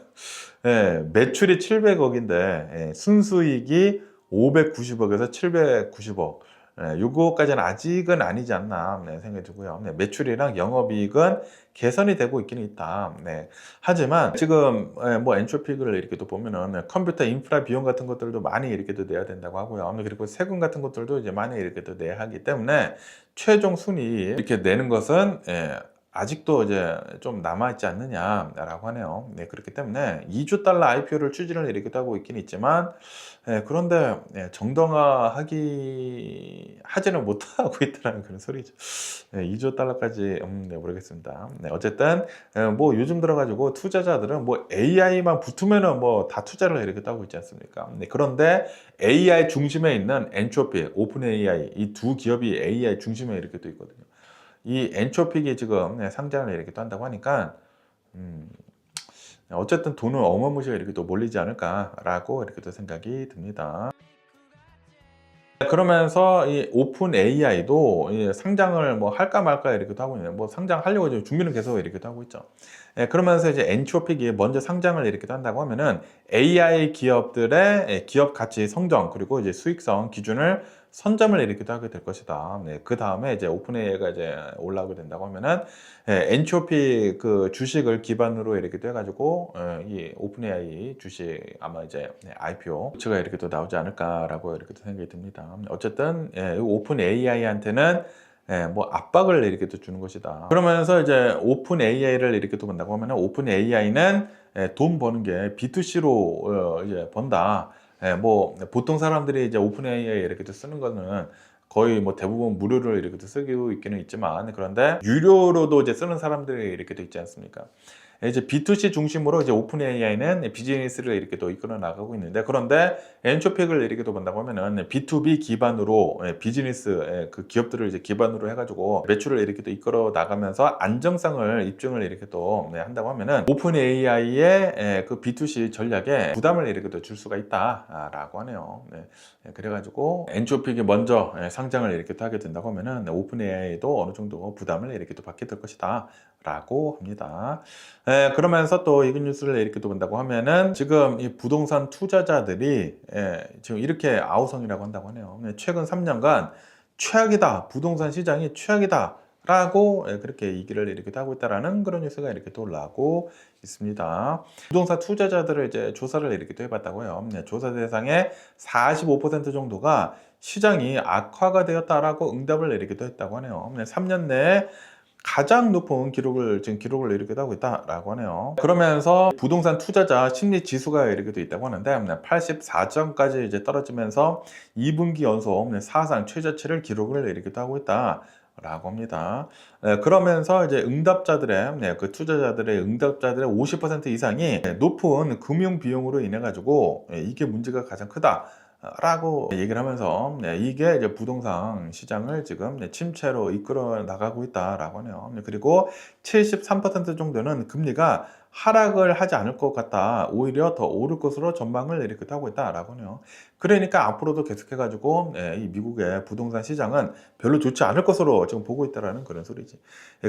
S1: 매출이 700억인데 순수익이 590억에서 790억. 요거까지는 아직은 아니지 않나 생각이 들고요. 매출이랑 영업이익은 개선이 되고 있기는 있다. 하지만 지금 뭐 엔트로픽을 이렇게 또 보면은 컴퓨터 인프라 비용 같은 것들도 많이 이렇게 또 내야 된다고 하고요. 그리고 세금 같은 것들도 이제 많이 이렇게 또 내야 하기 때문에 최종 순이익 이렇게 내는 것은 아직도 이제 좀 남아있지 않느냐라고 하네요. 네, 그렇기 때문에 2조 달러 IPO를 추진을 이렇게 하고 있긴 있지만, 그런데 하지는 못하고 있다는 그런 소리죠. 2조 달러까지 네, 모르겠습니다. 네, 어쨌든 뭐 요즘 들어가지고 투자자들은 뭐 AI만 붙으면은 뭐 다 투자를 이렇게 하고 있지 않습니까? 네, 그런데 AI 중심에 있는 엔트로피, 오픈 AI 이 두 기업이 AI 중심에 이렇게 또 있거든요. 이 엔트로픽이 지금 상장을 이렇게 또 한다고 하니까 음, 어쨌든 돈은 어마무시하게 이렇게 또 몰리지 않을까라고 이렇게 또 생각이 듭니다. 그러면서 이 오픈 AI도 상장을 뭐 할까 말까 이렇게도 하고 있네요. 뭐 상장하려고 이제 준비는 계속 이렇게도 하고 있죠. 그러면서 이제 엔트로픽이 먼저 상장을 이렇게 한다고 하면은 AI 기업들의 기업 가치 성장 그리고 이제 수익성 기준을 선점을 이렇게도 하게 될 것이다. 네, 그 다음에 이제 오픈 AI가 이제 올라오게 된다고 하면은 엔트로피 그 주식을 기반으로 이렇게 돼가지고 이 오픈 AI 주식 아마 이제 IPO 가 이렇게 또 나오지 않을까라고 이렇게 또 생각이 듭니다. 어쨌든 오픈 AI한테는 뭐 압박을 이렇게 또 주는 것이다. 그러면서 이제 오픈 AI를 이렇게 또 본다고 하면 오픈 AI는 돈 버는 게 B2C로 이제 번다. 뭐 보통 사람들이 이제 오픈 AI 이렇게 또 쓰는 거는 거의 뭐 대부분 무료로 이렇게 또 쓰고 있기는 있지만 그런데 유료로도 이제 쓰는 사람들이 이렇게 또 있지 않습니까? 이제 B2C 중심으로 이제 오픈 AI는 비즈니스를 이렇게 또 이끌어 나가고 있는데 그런데 엔초픽을 이렇게 또 본다고 하면은 B2B 기반으로 비즈니스 그 기업들을 이제 기반으로 해가지고 매출을 이렇게 또 이끌어 나가면서 안정성을 입증을 이렇게 또 한다고 하면은 오픈 AI의 그 B2C 전략에 부담을 이렇게 또 줄 수가 있다라고 하네요. 네. 그래가지고 엔초픽이 먼저 상장을 이렇게 또 하게 된다고 하면은 오픈 AI도 어느 정도 부담을 이렇게 또 받게 될 것이다. 라고 합니다. 그러면서 또 이 뉴스를 이렇게 또 본다고 하면은 지금 이 부동산 투자자들이 지금 이렇게 아우성이라고 한다고 하네요. 최근 3년간 최악이다. 부동산 시장이 최악이다. 라고 그렇게 얘기를 이렇게 하고 있다라는 그런 뉴스가 이렇게 또 올라오고 있습니다. 부동산 투자자들을 이제 조사를 이렇게 또 해봤다고요. 조사 대상의 45% 정도가 시장이 악화가 되었다라고 응답을 이렇게 또 했다고 하네요. 3년 내에 가장 높은 지금 기록을 이렇게 하고 있다라고 하네요. 그러면서 부동산 투자자 심리 지수가 이렇게 있다고 하는데 84점까지 이제 떨어지면서 2분기 연속 사상 최저치를 기록을 이렇게 하고 있다라고 합니다. 그러면서 이제 응답자들의 그 투자자들의 응답자들의 50% 이상이 높은 금융 비용으로 인해 가지고 이게 문제가 가장 크다. 라고 얘기를 하면서 이게 이제 부동산 시장을 지금 침체로 이끌어 나가고 있다라고 하네요. 그리고 73% 정도는 금리가 하락을 하지 않을 것 같다. 오히려 더 오를 것으로 전망을 이렇게 하고 있다라고 하네요. 그러니까 앞으로도 계속해가지고 이 미국의 부동산 시장은 별로 좋지 않을 것으로 지금 보고 있다라는 그런 소리지.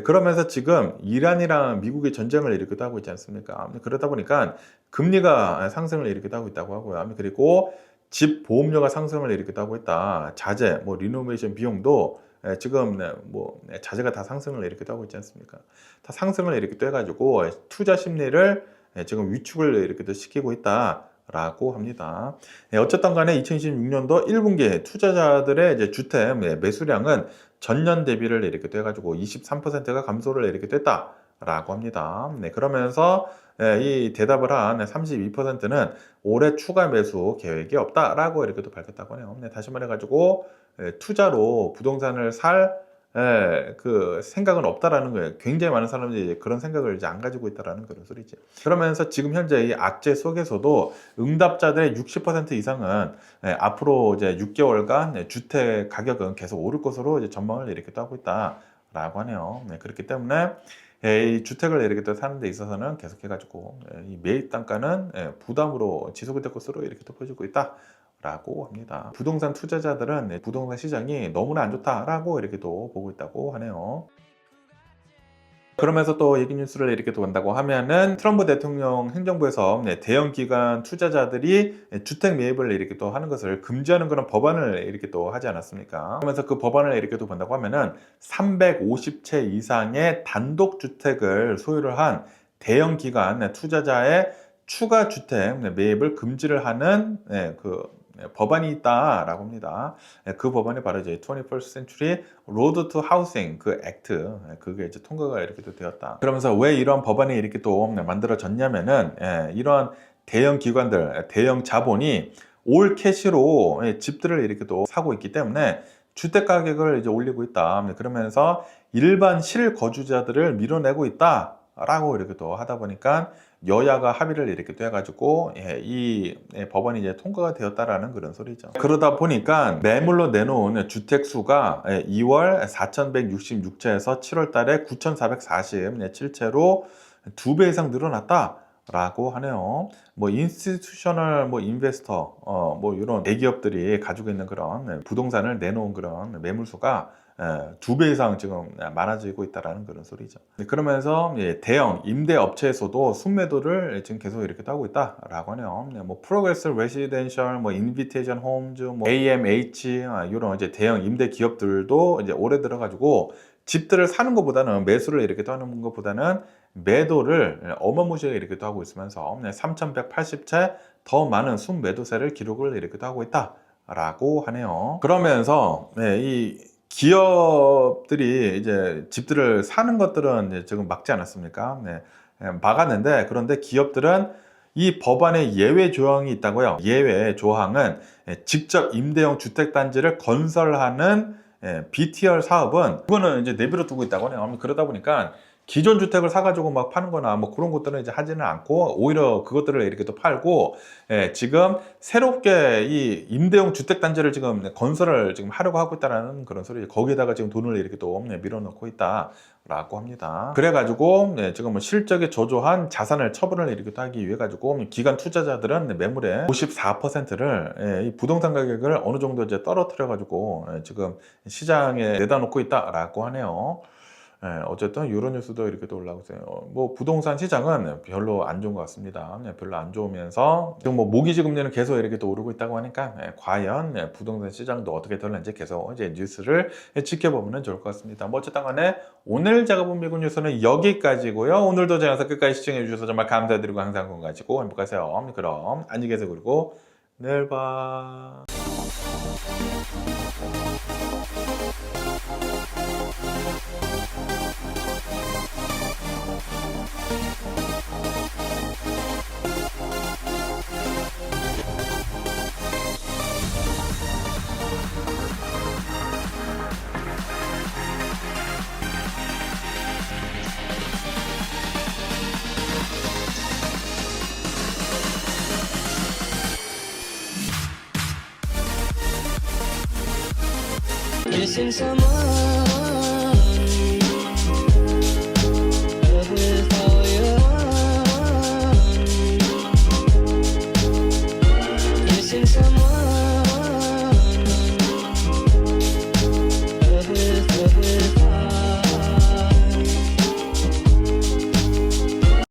S1: 그러면서 지금 이란이랑 미국의 전쟁을 이렇게 하고 있지 않습니까? 그러다 보니까 금리가 상승을 이렇게 하고 있다고 하고요. 그리고 집 보험료가 상승을 이렇게 하고 있다. 자재, 뭐 리노베이션 비용도 지금 뭐 자재가 다 상승을 이렇게 하고 있지 않습니까? 다 상승을 이렇게 또 해가지고 투자 심리를 지금 위축을 이렇게 또 시키고 있다라고 합니다. 어쨌든 간에 2026년도 1분기 투자자들의 이제 주택 매수량은 전년 대비를 이렇게 또 해가지고 23%가 감소를 이렇게 됐다라고 합니다. 그러면서 이 대답을 한 32%는 올해 추가 매수 계획이 없다라고 이렇게 또 밝혔다고 하네요. 다시 말해가지고 투자로 부동산을 살 그 생각은 없다라는 거예요. 굉장히 많은 사람들이 그런 생각을 이제 안 가지고 있다라는 그런 소리지. 그러면서 지금 현재 이 악재 속에서도 응답자들의 60% 이상은 앞으로 이제 6개월간 주택 가격은 계속 오를 것으로 이제 전망을 이렇게 또 하고 있다라고 하네요. 그렇기 때문에 이 주택을 이렇게 또 사는 데 있어서는 계속해가지고 이 매입 단가는 부담으로 지속이 될 것으로 이렇게 또 보여지고 있다라고 합니다. 부동산 투자자들은 부동산 시장이 너무나 안 좋다라고 이렇게 또 보고 있다고 하네요. 그러면서 또 얘기 뉴스를 이렇게 또 본다고 하면은 트럼프 대통령 행정부에서 대형 기관 투자자들이 주택 매입을 이렇게 또 하는 것을 금지하는 그런 법안을 이렇게 또 하지 않았습니까? 그러면서 그 법안을 이렇게 또 본다고 하면은 350채 이상의 단독 주택을 소유를 한 대형 기관 투자자의 추가 주택 매입을 금지를 하는 그 법안이 있다라고 합니다. 그 법안이 바로 이제 21st Century Road to Housing 그 액트, 그게 이제 통과가 이렇게 또 되었다. 그러면서 왜 이런 법안이 이렇게 또 만들어졌냐면은 이런 대형 기관들, 대형 자본이 올 캐시로 집들을 이렇게 또 사고 있기 때문에 주택 가격을 이제 올리고 있다. 그러면서 일반 실거주자들을 밀어내고 있다라고 이렇게 또 하다 보니까 여야가 합의를 이렇게 또 해가지고 이 법안이 이제 통과가 되었다라는 그런 소리죠. 그러다 보니까 매물로 내놓은 주택 수가 2월 4,166채에서 7월 달에 9,447채로 2배 이상 늘어났다. 라고 하네요. 뭐 인스티튜셔널 인베스터 뭐 이런 대기업들이 가지고 있는 그런 부동산을 내놓은 그런 매물수가 2배 이상 지금 많아지고 있다라는 그런 소리죠. 그러면서 대형 임대업체에서도 순매도를 지금 계속 이렇게 하고 있다라고 하네요. 뭐 프로그레스 레시덴셜, 뭐 인비테이션 홈즈, 뭐 AMH 이런 이제 대형 임대 기업들도 이제 올해 들어가지고 집들을 사는 것보다는 매수를 이렇게 하는 것보다는 매도를 어마무시하게 이렇게 하고 있으면서 3,180채 더 많은 순매도세를 기록을 이렇게 하고 있다라고 하네요. 그러면서 이 기업들이 이제 집들을 사는 것들은 이제 지금 막지 않았습니까? 막았는데, 그런데 기업들은 이 법안에 예외 조항이 있다고요. 예외 조항은 직접 임대형 주택단지를 건설하는 BTR 사업은 그거는 이제 내버려 두고 있다고 해요. 그러다 보니까 기존 주택을 사가지고 막 파는 거나 뭐 그런 것들은 이제 하지는 않고 오히려 그것들을 이렇게 또 팔고 지금 새롭게 이 임대용 주택단지를 지금 건설을 지금 하려고 하고 있다라는 그런 소리, 거기에다가 지금 돈을 이렇게 또 밀어넣고 있다라고 합니다. 그래가지고 지금 실적에 저조한 자산을 처분을 이렇게 또 하기 위해 가지고 기관 투자자들은 매물의 54%를 이 부동산 가격을 어느 정도 이제 떨어뜨려 가지고 지금 시장에 내다 놓고 있다라고 하네요. 어쨌든 이런 뉴스도 이렇게 또 올라오고 있어요. 뭐 부동산 시장은 별로 안 좋은 것 같습니다. 별로 안 좋으면서 지금 뭐 모기지 금리는 계속 이렇게 또 오르고 있다고 하니까 과연 부동산 시장도 어떻게 될는지 계속 이제 뉴스를 지켜보면 좋을 것 같습니다. 뭐 어쨌든 간에 오늘 제가 본 미국 뉴스는 여기까지고요. 오늘도 제 영상 끝까지 시청해 주셔서 정말 감사드리고 항상 건강하시고 행복하세요. 그럼 안녕히 계세요. 그리고 내일 봐.
S2: Missing someone